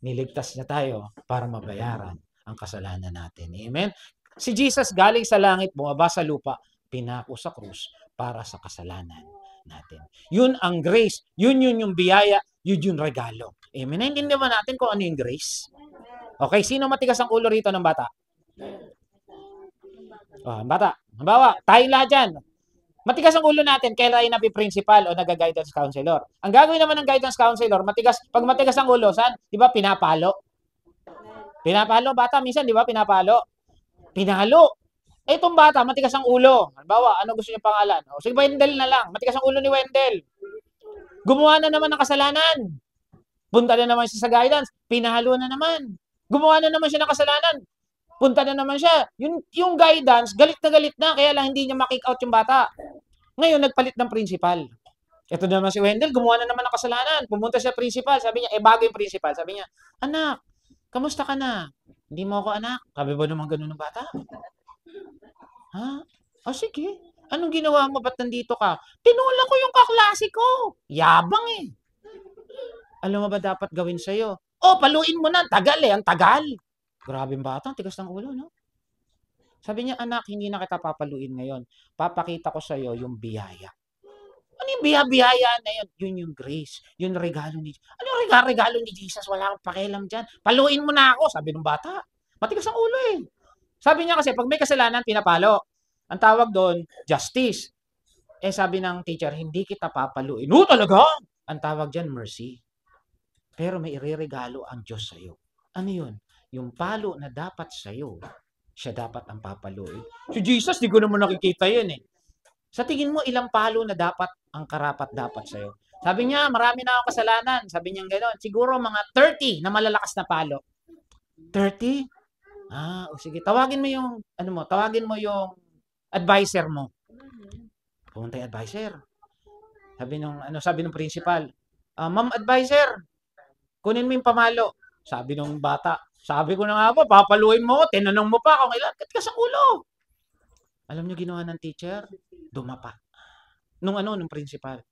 Niligtas niya tayo para mabayaran ang kasalanan natin. Amen? Si Jesus galing sa langit, bumaba sa lupa, pinako sa krus para sa kasalanan natin. Yun ang grace. Yun yung biyaya. Yun yung regalo. Amen? Naintindihan ba natin kung ano yung grace? Okay, sino matigas ang ulo rito ng bata? Bata. Halimbawa, tayong lahat dyan. Matigas ang ulo natin, kaya tayo napi-principal o nag-guidance counselor. Ang gagawin naman ng guidance counselor, pag matigas ang ulo, saan? Di ba pinapalo? Pinapalo, bata, minsan, di ba pinapalo? Pinalo. Itong bata, matigas ang ulo. Halimbawa, ano gusto niyo pangalan? O, sige, Wendell na lang. Matigas ang ulo ni Wendell. Gumawa na naman ng kasalanan. Punta na naman siya sa guidance. Pinalo na naman. Gumawa na naman siya ng kasalanan. Punta na naman siya. Yung guidance, galit na, kaya lang hindi niya makick out yung bata. Ngayon, nagpalit ng principal. Ito naman si Wendell, gumawa na naman ng kasalanan. Pumunta siya principal, sabi niya, bago yung principal. Sabi niya, anak, kamusta ka na? Hindi mo ako anak. Sabi ba naman ganun ng bata? Ha? O sige. Anong ginawa mo? Ba't nandito ka? Tinula ko yung kaklase ko. Yabang eh. Alam mo ba dapat gawin sa'yo? Paluin mo na. Tagal eh. Ang tagal. Grabe yung bata. Tigas ng ulo, no? Sabi niya, anak, hindi na kita papaluin ngayon. Papakita ko sa'yo yung biyaya. Ano yung biyaya na yun? Yun yung grace. Yun regalo ni Jesus. Ano yung regalo ni Jesus? Wala akong pakialam dyan. Paluin mo na ako, sabi ng bata. Matigas ang ulo eh. Sabi niya kasi, pag may kasalanan, pinapalo. Ang tawag doon, justice. Sabi ng teacher, hindi kita papaluin. Talaga? Ang tawag dyan, mercy. Pero may ireregalo ang Diyos sa'yo. Ano yun? Yung palo na dapat sa'yo, siya dapat ang papaluin. Si Jesus, di ko naman nakikita yun eh. Sa tingin mo, ilang palo na dapat ang karapat dapat sa'yo? Sabi niya, marami na akong kasalanan. Sabi niya gano'n. Siguro mga 30 na malalakas na palo. 30? Sige. Tawagin mo yung advisor mo. Pumunta yung advisor. Sabi nung principal, ma'am advisor, kunin mo yung pamalo. Sabi nung bata, sabi ko na nga ba, papaluin mo, tinanong mo pa kung ilan, kat ka sa ulo. Alam niyo ginawa ng teacher? Dumapa. Nung principal.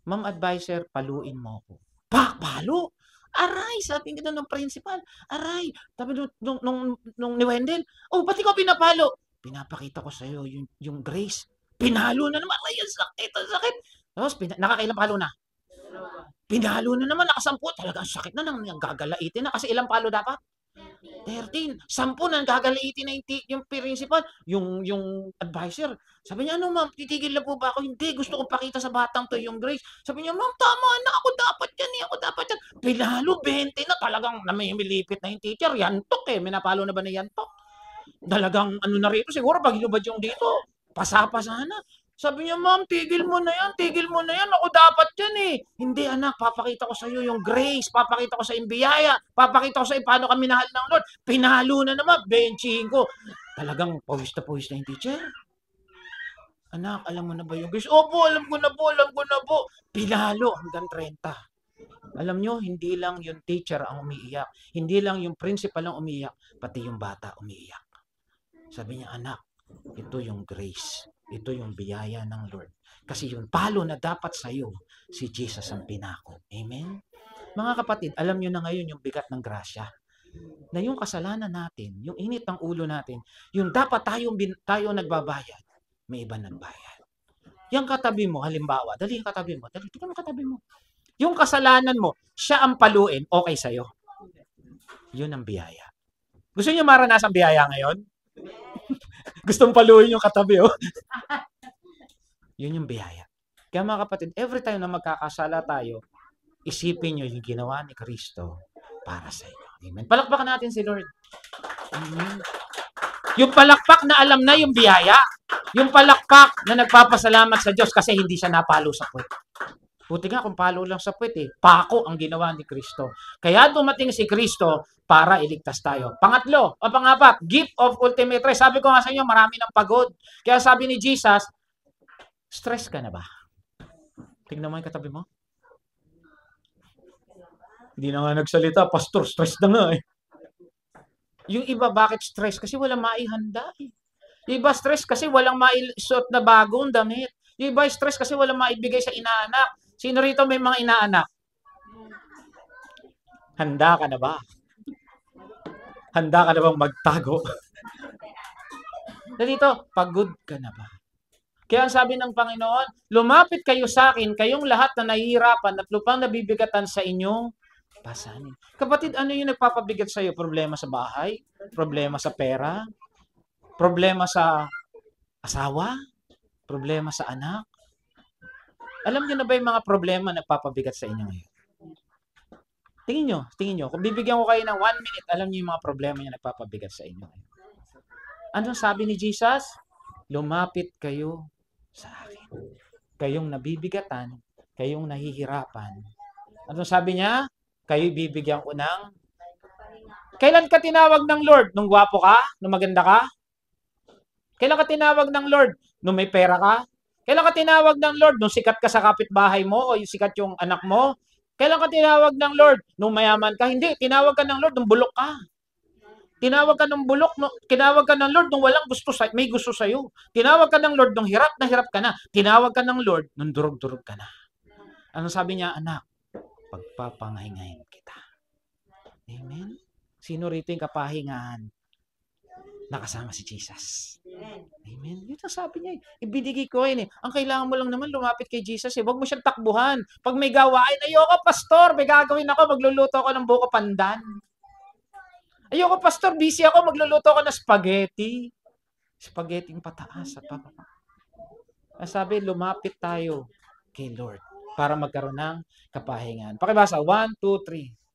Ma'am advisor, paluin mo ako. Palo? Aray, sabi nito ng principal. Aray, sabi nung ni Wendell, ba't ikaw pinapalo? Pinapakita ko sa'yo yung grace. Pinalo na naman. Aray, ang sakit. Tapos, nakakailang palo na? Pinalo na naman, nakasampu. Talagang sakit na nang gagalaitin na. Kasi ilang palo dapat? 13. 10 na gagalaitin na yung principal. Yung advisor. Sabi niya, ma'am, titigil na po ba ako? Hindi, gusto ko pakita sa batang to yung grace. Sabi niya, ma'am, tama na. Ako dapat yan. Pinalo, 20 na. Talagang namimilipit na yung teacher. Yantok eh. Minapalo na ba na yantok? Talagang na rito. Siguro pag hinubad yung dito, pasapa sana. Sabi niya, ma'am, tigil mo na yan. Ako dapat yan eh. Hindi anak, papakita ko sa iyo yung grace. Papakita ko sa yung biyaya. Papakita ko sa iyo paano kami minahal ng Lord. Pinalo na naman, benching ko. Talagang pawis na yung teacher. Anak, alam mo na ba yung grace? Opo, alam ko na po. Pinalo hanggang 30. Alam nyo, hindi lang yung teacher ang umiiyak. Hindi lang yung principal ang umiiyak. Pati yung bata umiiyak. Sabi niya, anak, ito yung grace. Ito yung biyaya ng Lord. Kasi yung palo na dapat sa'yo, si Jesus ang pinako. Amen? Mga kapatid, alam nyo na ngayon yung bigat ng grasya. Na yung kasalanan natin, yung init ng ulo natin, yung dapat tayo nagbabayad, may iba nagbayad. Yung katabi mo, halimbawa, dali yung katabi mo. Tingnan mo katabi mo. Yung kasalanan mo, siya ang paluin, okay sa'yo. Yun ang biyaya. Gusto niyo maranasan biyaya ngayon? Gustong paluin yung katabi, Yun yung biyaya. Kaya mga kapatid, every time na magkakasala tayo, isipin nyo yung ginawa ni Kristo para sa inyo. Amen. Palakpakan natin si Lord. Amen. Yung palakpak na alam na yung biyaya. Yung palakpak na nagpapasalamat sa Diyos kasi hindi siya napalo sa puwet. Buti nga kung palo lang sa puwet eh. Pako ang ginawa ni Kristo. Kaya dumating si Kristo para iligtas tayo. Pangatlo, o pangapat, gift of ultimate rest. Sabi ko nga sa inyo, marami ng pagod. Kaya sabi ni Jesus, stress ka na ba? Tingnan mo yung katabi mo. Hindi na nga nagsalita, pastor, stress na nga eh. Yung iba, bakit stress? Kasi walang maihanda eh. Yung iba stress kasi walang maisuot na bagong damit. Yung iba stress kasi walang maibigay sa inaanak. Sino rito may mga inaanak? Handa ka na ba? Handa ka na bang magtago? Dito, pagod ka na ba? Kaya ang sabi ng Panginoon, lumapit kayo sa akin, kayong lahat na nahihirapan at lupang nabibigatan sa inyong pasanin. Kapatid, ano yung nagpapabigat sa iyo? Problema sa bahay? Problema sa pera? Problema sa asawa? Problema sa anak? Alam niyo na ba yung mga problema na nagpapabigat sa inyo ngayon? Tingin nyo. Kung bibigyan ko kayo ng 1 minute, alam niyo yung mga problema na nagpapabigat sa inyo ngayon. Ano sabi ni Jesus? Lumapit kayo sa akin. Kayong nabibigatan, kayong nahihirapan. Ano sabi niya? Kayo bibigyan ko ng... Kailan ka tinawag ng Lord? Nung gwapo ka? Nung maganda ka? Kailan ka tinawag ng Lord? Nung may pera ka? Kailan ka tinawag ng Lord? Nung sikat ka sa kapitbahay mo o yung sikat yung anak mo? Kailan ka tinawag ng Lord? Nung mayaman ka? Hindi. Tinawag ka ng Lord nung bulok ka. Tinawag ka ng bulok, tinawag ka ng Lord nung walang gusto may gusto sa iyo. Tinawag ka ng Lord nung hirap na hirap ka na. Tinawag ka ng Lord nung durog-durog ka na. Ano sabi niya, anak? Pagpapangahingahin kita. Amen? Sino rito yung kapahingahan? Nakasama si Jesus. Amen? Yun ang sabi niya. Ibinigay ko yun eh. Ang kailangan mo lang naman lumapit kay Jesus eh. Huwag mo siyang takbuhan. Pag may gawain, ayoko pastor, may gagawin ako, magluluto ako ng buko pandan. Ayoko pastor, busy ako, magluluto ako ng spaghetti. Spaghetti pataas at papapa. Sabi, lumapit tayo kay Lord para magkaroon ng kapahingan. Pakibasa, 1, 2, 3.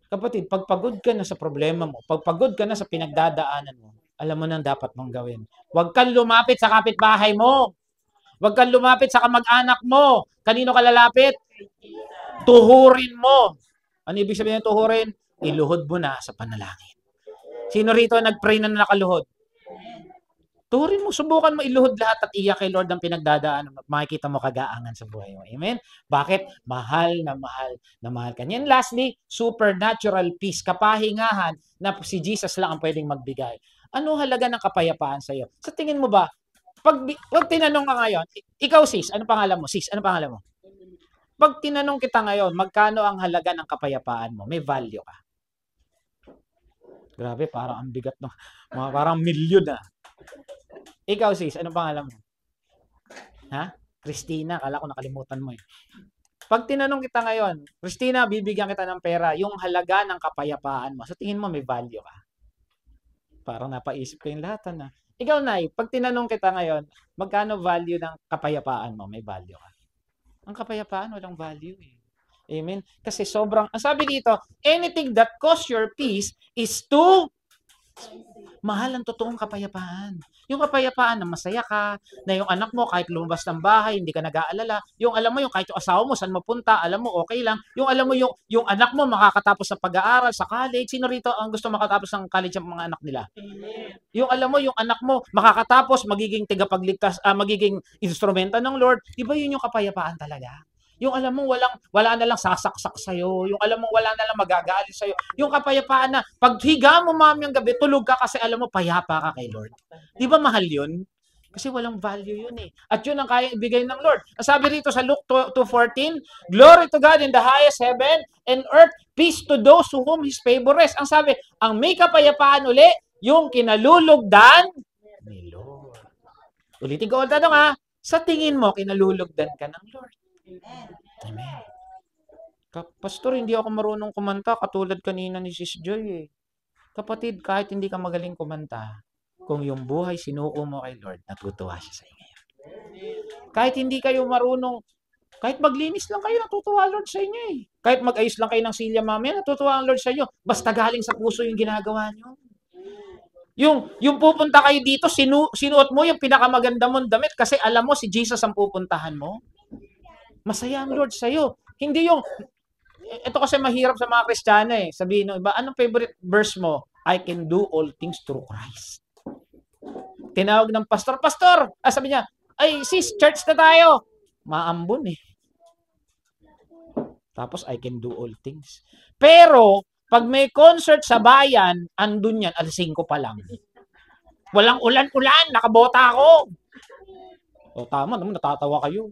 Kapatid, pagpagod ka na sa problema mo, pagpagod ka na sa pinagdadaanan mo, alam mo nang dapat mong gawin. Huwag kang lumapit sa kapitbahay mo. Huwag kang lumapit sa kamag-anak mo. Kanino ka lalapit? Tuhurin mo. Ano ibig sabihin ng tuhurin? Iluhod mo na sa panalangin. Sino rito nag-pray na nakaluhod? Tuhurin mo, subukan mo iluhod lahat at iyak kay Lord ang pinagdadaan. Makikita mo kagaangan sa buhay mo. Amen? Bakit? Mahal na mahal ka. And lastly, supernatural peace. Kapahingahan na si Jesus lang ang pwedeng magbigay. Ano halaga ng kapayapaan sa iyo? Sa tingin mo ba, pag tinanong ka ngayon, ikaw sis, ano pangalan mo? Sis, ano pangalan mo? Pag tinanong kita ngayon, magkano ang halaga ng kapayapaan mo? May value ka. Grabe, parang ang bigat no. Parang milyon ah. Ikaw sis, ano pangalan mo? Ha? Christina, kala ko nakalimutan mo eh. Pag tinanong kita ngayon, Christina, bibigyan kita ng pera, yung halaga ng kapayapaan mo, sa tingin mo may value ka? Parang napaisip ko yung lahat na. Ikaw, Nay, pag tinanong kita ngayon, magkano value ng kapayapaan mo? May value ka? Ang kapayapaan, walang value eh. Amen? Kasi sobrang, ang sabi dito, anything that costs your peace is too mahal ang totoong kapayapaan. Yung kapayapaan na masaya ka, na yung anak mo kahit lumabas ng bahay, hindi ka nag-aalala. Yung alam mo, yung kahit yung asawa mo, saan mapunta, alam mo, okay lang. Yung alam mo, yung anak mo makakatapos sa pag-aaral, sa college. Sino rito ang gusto makatapos ng college ang mga anak nila? Yung alam mo, yung anak mo makakatapos, magiging tagapagligtas, magiging instrumento ng Lord. Di ba yun yung kapayapaan talaga? Yung alam mo, wala na lang sasaksak sa'yo. Yung alam mo, wala na lang magagalit sa'yo. Yung kapayapaan na, pag higa mo mamayang gabi, tulog ka kasi alam mo, payapa ka kay Lord. Di ba mahal yun? Kasi walang value yun eh. At yun ang kaya ibigay ng Lord. Sabi rito sa Luke 2:14, Glory to God in the highest heaven and earth, peace to those to whom His favor rests. Ang sabi, ang may kapayapaan uli, yung kinalulugdan ni Lord. Ulitin ko ang tanong ha, sa tingin mo, kinalulugdan ka ng Lord? Amen. Pastor, hindi ako marunong kumanta katulad kanina ni Sis Joy eh. Kapatid, kahit hindi ka magaling kumanta, kung yung buhay sinuko mo kay Lord, natutuwa siya sa inyo. Kahit hindi kayo marunong, kahit maglinis lang kayo, natutuwa Lord sa inyo eh. Kahit mag-ayos lang kayo ng silya mamaya, natutuwa ang Lord sa inyo. Basta galing sa puso yung ginagawa nyo. Yung pupunta kayo dito, sinuot mo yung pinakamaganda mong damit kasi alam mo si Jesus ang pupuntahan mo. Masaya ang Lord sa'yo. Hindi yung, ito kasi mahirap sa mga Kristiyano eh. Sabihin ng iba, anong favorite verse mo? I can do all things through Christ. Tinawag ng pastor, pastor! Sabi niya, ay sis, church na tayo. Maambon eh. Tapos I can do all things. Pero, pag may concert sa bayan, andun yan, alas 5 pa lang. Walang ulan-ulan, nakabota ako. O tama naman, natatawa kayo.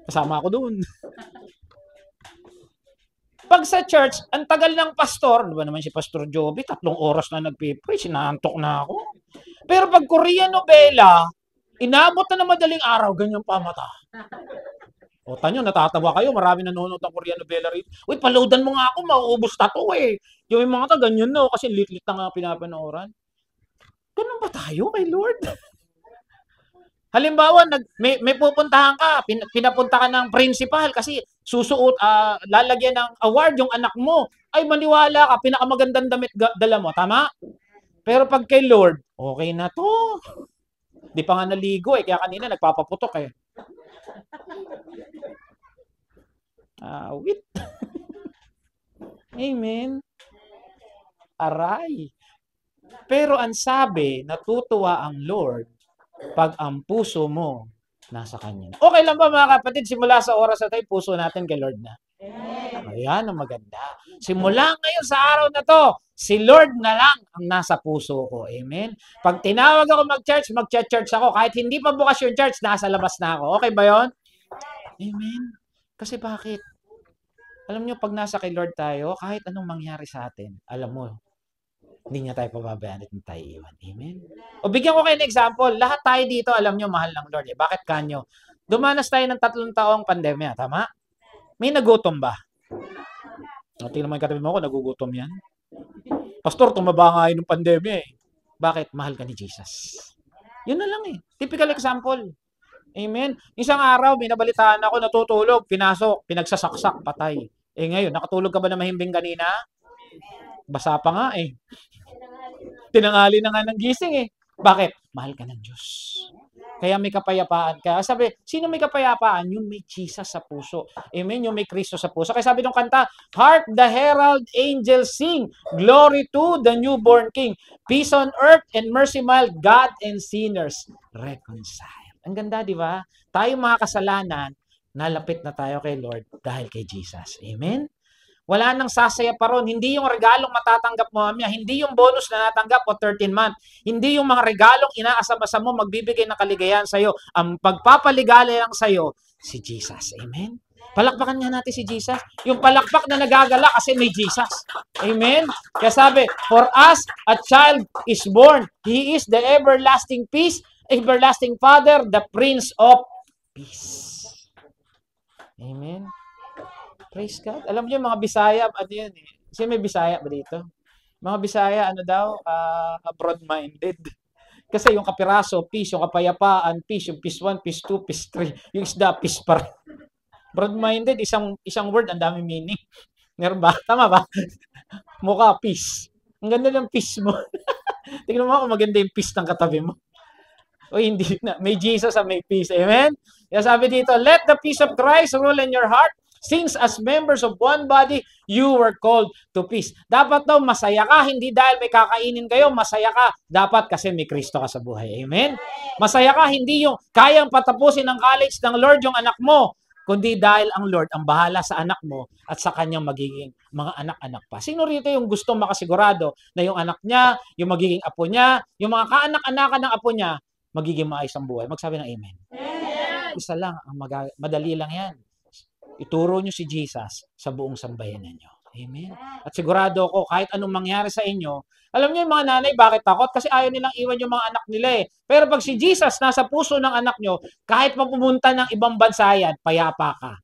Kasama ako doon. Pag sa church, ang tagal ng pastor, di ba naman si Pastor Joby, 3 oras na nagpe-preach, inaantok na ako. Pero pag Korean novela, inabot na madaling araw, ganyan pa mata. O tanyo, natatawa kayo, marami nanonood ng Korean novela rito. Uy, paloadan mo nga ako, mauubos na to eh. Yung mga ganyan no, kasi lit-lit na nga pinapanooran. Ganun ba tayo kay Lord? Halimbawa, may pupuntahan ka, pinapunta ka ng principal kasi lalagyan ng award yung anak mo. Ay, maniwala ka, pinakamagandang damit dala mo, tama? Pero pag kay Lord, okay na to. Di pa nga naligo eh, kaya kanina nagpapaputok eh. Wait. Amen. Aray. Pero ang sabi, natutuwa ang Lord pag ang puso mo nasa Kanya. Okay lang ba mga kapatid, simula sa oras na tayo, puso natin kay Lord na? Ayan ang maganda. Simula ngayon sa araw na to, si Lord na lang ang nasa puso ko. Amen? Pag tinawag ako mag-church, mag-church ako. Kahit hindi pa bukas yung church, nasa labas na ako. Okay ba yon? Amen? Kasi bakit? Alam nyo, pag nasa kay Lord tayo, kahit anong mangyari sa atin, alam mo, hindi niya tayo pababayaan at hindi tayo iwan. Amen? O bigyan ko kayo ng example. Lahat tayo dito, alam nyo, mahal ng Lord. Bakit kanyo? Dumanas tayo ng 3 taong pandemya, tama? May nagutom ba? O, tingnan mo yung katabi mo ako, nagugutom yan. Pastor, tumaba nga yun ng pandemya eh. Bakit? Mahal ka ni Jesus. Yun na lang eh. Typical example. Amen? Isang araw, binabalitaan ako, natutulog, pinasok, pinagsasaksak, patay. Ngayon, nakatulog ka ba na mahimbing kanina? Basa pa nga eh. Tinangali na nga ng gising eh. Bakit? Mahal ka ng Diyos. Kaya may kapayapaan ka. Sabi, sino may kapayapaan? Yung may Jesus sa puso. Amen? Yung may Kristo sa puso. Kaya sabi ng kanta, Hark the herald angels sing, glory to the newborn King. Peace on earth and mercy mild, God and sinners reconcile. Ang ganda, di ba? Tayo mga kasalanan, nalapit na tayo kay Lord dahil kay Jesus. Amen? Wala nang sasaya pa ron. Hindi yung regalong matatanggap mo, mamaya. Hindi yung bonus na natanggap o 13 month. Hindi yung mga regalong inaasam-asam mo magbibigay ng kaligayahan sa'yo. Ang pagpapaligaya lang sa'yo, si Jesus. Amen? Palakpakan nga natin si Jesus. Yung palakpak na nagagala kasi may Jesus. Amen? Kaya sabi, for us, a child is born. He is the everlasting peace, everlasting Father, the Prince of Peace. Amen? Praise God. Alam niyo mga Bisaya, ano yan eh. Kasi may Bisaya ba dito? Mga Bisaya, ano daw? Broad-minded. Kasi yung kapiraso, peace, yung kapayapaan, peace, yung peace 1, peace 2, peace 3. Yung isda, peace pa rin. Broad-minded, isang word, ang dami meaning. Meron ba? Tama ba? Mukha, peace. Ang ganda ng peace mo. Tingnan mo kung maganda yung peace ng katabi mo. O hindi na. May Jesus at may peace. Amen? Kaya sabi dito, let the peace of Christ rule in your heart. Since as members of one body, you were called to peace. Dapat daw masaya ka, hindi dahil may kakainin kayo, masaya ka. Dapat kasi may Kristo ka sa buhay. Amen? Masaya ka, hindi yung kayang patapusin ng college ng Lord yung anak mo, kundi dahil ang Lord ang bahala sa anak mo at sa kanyang magiging mga anak-anak pa. Sino rito yung gustong makasigurado na yung anak niya, yung magiging apo niya, yung mga kaanak-anakan ng apo niya, magiging maayos ang buhay? Magsabi ng amen. Amen. Isa lang, madali lang yan. Ituro nyo si Jesus sa buong sambayanan nyo. Amen? At sigurado ako, kahit anong mangyari sa inyo, alam niyo yung mga nanay, bakit takot? Kasi ayaw nilang iwan yung mga anak nila eh. Pero pag si Jesus nasa puso ng anak nyo, kahit mapumunta ng ibang bansa yan, payapa ka.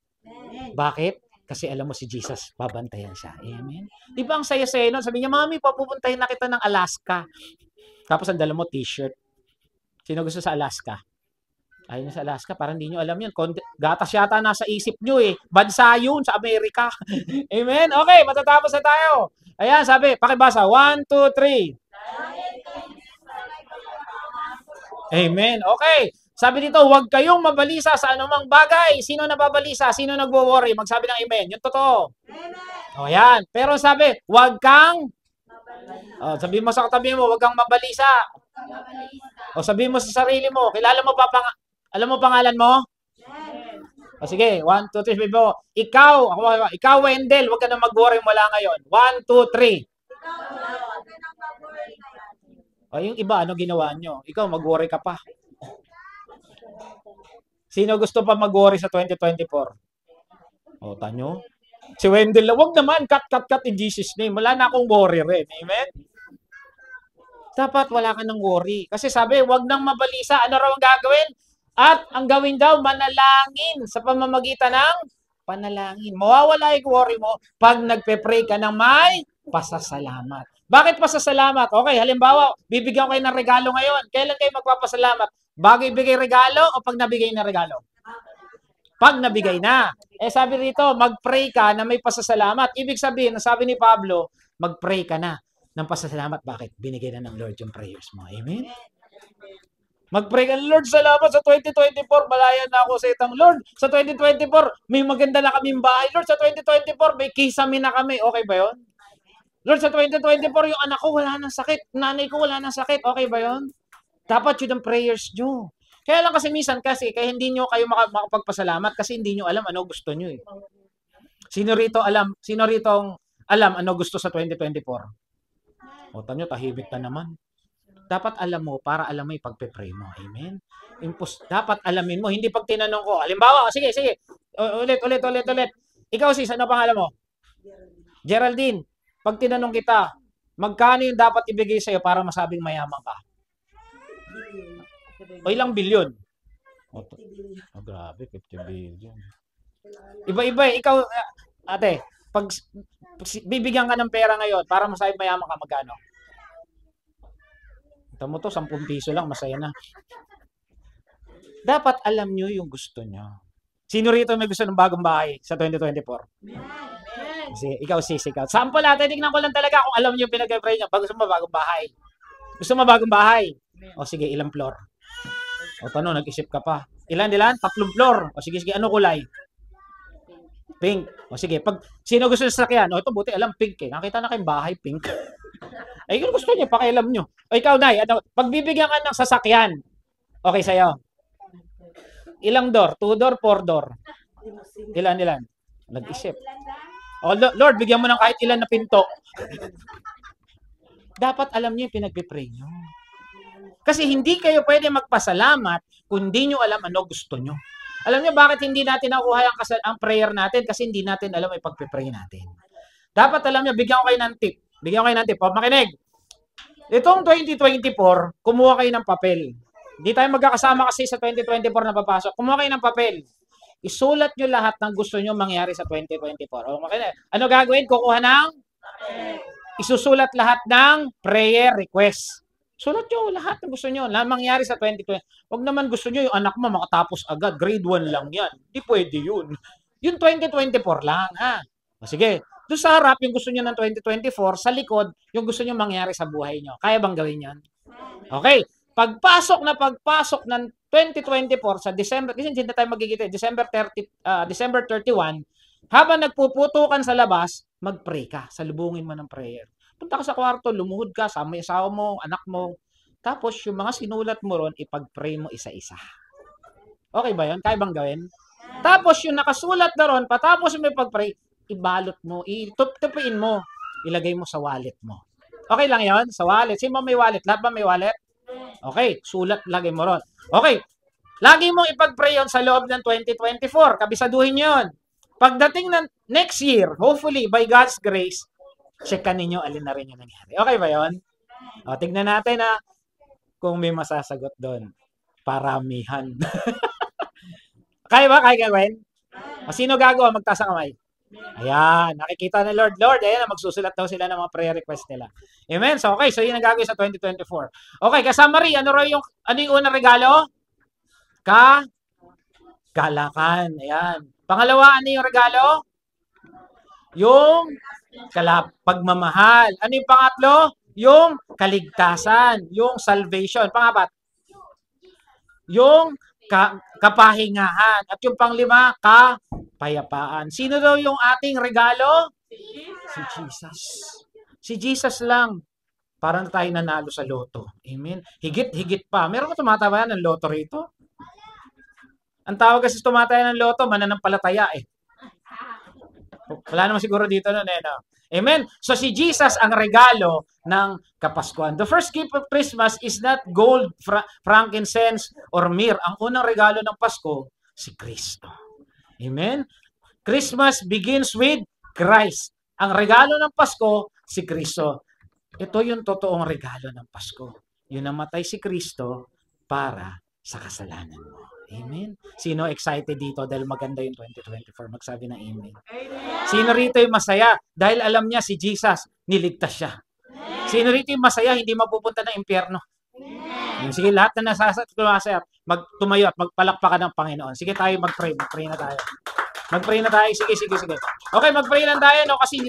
Bakit? Kasi alam mo si Jesus, babantayan siya. Amen? Di ba ang saya-saya nun? Sabi niya, Mami, papupuntahin na kita ng Alaska. Tapos ang dala mo t-shirt. Sino gusto sa Alaska? Ayun sa Alaska, parang hindi nyo alam yun. Gatas yata nasa isip nyo eh. Bansa yun sa Amerika. Amen? Okay, matatapos na tayo. Ayan, sabi, pakibasa. 1, 2, 3. Amen. Okay. Sabi dito, huwag kayong mabalisa sa anumang bagay. Sino nababalisa? Sino nagwo-worry? Magsabi ng amen. Yung totoo. O yan. Pero sabi, huwag kang, sabi mo sa katabi mo, huwag kang mabalisa. O sabi mo sa sarili mo, kilala mo pa, alam mo pangalan mo? O sige, 1, 2, 3, sabi mo, ikaw Wendell, huwag ka na mag-worry mula ngayon. 1, 2, 3. O yung iba, ano ginawa nyo? Ikaw, mag-worry ka pa. Sino gusto pa mag-worry sa 2024? O, tanyo? Si Wendell, wag naman, cut in Jesus' name. Wala na akong worry rin. Amen? Dapat wala ka ng worry. Kasi sabi, wag nang mabalisa. Ano raw ang gagawin? At ang gawin daw, manalangin sa pamamagitan ng panalangin. Mawawala yung worry mo pag nagpe-pray ka ng may pasasalamat. Bakit pasasalamat? Okay, halimbawa, bibigyan kayo ng regalo ngayon. Kailan kayo magpapasalamat? Bago ibigay regalo o pag nabigay na regalo? Pag nabigay na. Eh sabi rito, mag-pray ka na may pasasalamat. Ibig sabihin, sabi ni Pablo, mag-pray ka na ng pasasalamat. Bakit? Binigay na ng Lord yung prayers mo. Amen? Mag-pray ka, Lord, salamat sa 2024. Malayan na ako sa itang Lord. Sa 2024, may maganda na kaming bahay. Lord, sa 2024, may kisame na kami. Okay ba yun? Lord, sa 2024, yung anak ko wala nang sakit. Nanay ko wala nang sakit. Okay ba yun? Dapat yun ang prayers nyo. Kaya lang kasi minsan kaya hindi nyo kayo makapagpasalamat kasi hindi nyo alam ano gusto nyo eh. Sino rito alam ano gusto sa 2024? O tanyo, tahimik na naman. Dapat alam mo para alam mo yung pagpe-pray mo. Amen? Dapat alamin mo. Hindi pag tinanong ko. Halimbawa, sige. Ulit. Ikaw sis, ano pangalan mo? Geraldine. Pag tinanong kita, magkano yung dapat ibigay sa'yo para masabing mayaman ka? O ilang bilyon? Oh, grabe, 50 billion. Iba-iba eh. Ikaw, ate, pag bibigyan ka ng pera ngayon para masabing mayaman ka, magkano? Ito mo to, 10 piso lang, masaya na. Dapat alam nyo yung gusto nyo. Sino rito may gusto ng bagong bahay sa 2024? Sige, ikaw sis, ikaw. Sample natin, tignan ko lang talaga kung alam nyo yung pinag-pray nyo. Gusto mo bagong bahay? Gusto mo bagong bahay? O sige, ilang floor? O tanong, nag-isip ka pa. Ilan? 3 floor. O sige, ano kulay? Pink. O sige, pag sino gusto ng sasakyan? O ito, buti alam, pink eh. Nakita na kayong bahay, pink. Ay, kung gusto niya, pakialam nyo. O ikaw, Nay, pagbibigyan ka ng sasakyan, okay sa'yo? Ilang door? 2 door, 4 door? Ilan? Nag-isip. O Lord, bigyan mo ng kahit ilan na pinto. Dapat alam niyo yung pinagpipray nyo. Kasi hindi kayo pwede magpasalamat kung hindi nyo alam ano gusto nyo. Alam niyo bakit hindi natin nakuha ang prayer natin? Kasi hindi natin alam ay pagpipray natin. Dapat alam niyo, bigyan ko kayo ng tip. Makinig. Itong 2024, kumuha kayo ng papel. Hindi tayo magkakasama kasi sa 2024 na papasok. Kumuha kayo ng papel. Isulat nyo lahat ng gusto nyo mangyari sa 2024. O, ano gagawin? Kukuha ng? Isusulat lahat ng prayer request. Sulat nyo lahat ng gusto nyo na mangyari sa 2020. Huwag naman gusto nyo yung anak mo makatapos agad. Grade 1 lang yan. Hindi pwede yun. Yung 2024 lang. Ha? O, sige. Doon sa harap, yung gusto nyo ng 2024, sa likod, yung gusto nyo mangyari sa buhay nyo. Kaya bang gawin yan? Okay. Pagpasok ng 2024 sa December, kasi hindi na tayo magkikita, December 31, habang nagpuputukan sa labas, mag-pray ka. Salubungin mo ng prayer. Punta ka sa kwarto, lumuhod ka, sama yung asawa mo, anak mo. Tapos, yung mga sinulat mo ron, ipag-pray mo isa-isa. Okay ba yun? Kaya bang gawin? Tapos, yung nakasulat na ron, patapos mo ipag-pray, ibalot mo, tupiin mo, ilagay mo sa wallet mo. Okay lang yun? Sa wallet. Sino may wallet? Lahat ba may wallet? Okay, sulat, lagay mo ron. Okay, lagi mong ipag-pray yun sa loob ng 2024. Kabisaduhin yun. Pagdating ng next year, hopefully, by God's grace, checkan ninyo alin na rin yung nangyari. Okay ba yun? O, tignan natin kung may masasagot doon. Paramihan. Kaya ba? Kaya gawin? O, sino gagawa? Magtaas ang kamay. Ayan, nakikita na Lord. Ayan, magsusulat daw sila ng mga prayer request nila. Amen? So, okay. So, yun ang gagawin sa 2024. Okay, kasama rin. Ano yung unang regalo? Kagalakan. Ayan. Pangalawa, ano yung regalo? Yung pagmamahal. Ano yung pangatlo? Yung kaligtasan, yung salvation. Pangapat, yung kapahingahan. At yung panglima, kapayapaan. Sino daw yung ating regalo? Si Jesus. Si Jesus lang. Parang tayo nanalo sa loto. Amen? Higit-higit pa. Meron ka tumatawa ng loto rito? Ang tawag kasi tumataya ng loto, mananampalataya eh. Wala naman siguro dito nun eh. No? Amen? So si Jesus ang regalo ng Kapaskuhan. The first gift of Christmas is not gold, frankincense, or myrrh. Ang unang regalo ng Pasko, si Kristo. Amen? Christmas begins with Christ. Ang regalo ng Pasko, si Kristo. Ito yung totoong regalo ng Pasko. Yung namatay si Kristo para sa kasalanan mo. Amen? Sino excited dito dahil maganda yung 2024? Magsabi na amen. Sino rito yung masaya dahil alam niya si Jesus, niligtas siya? Sino rito yung masaya, hindi mapupunta ng impyerno? Sige, lahat na masaya, magtumayo at magpalakpakan ng Panginoon. Sige tayo mag-pray. Mag-pray na tayo. Mag-pray na tayo. Sige. Okay, mag-pray lang tayo, no? Kasi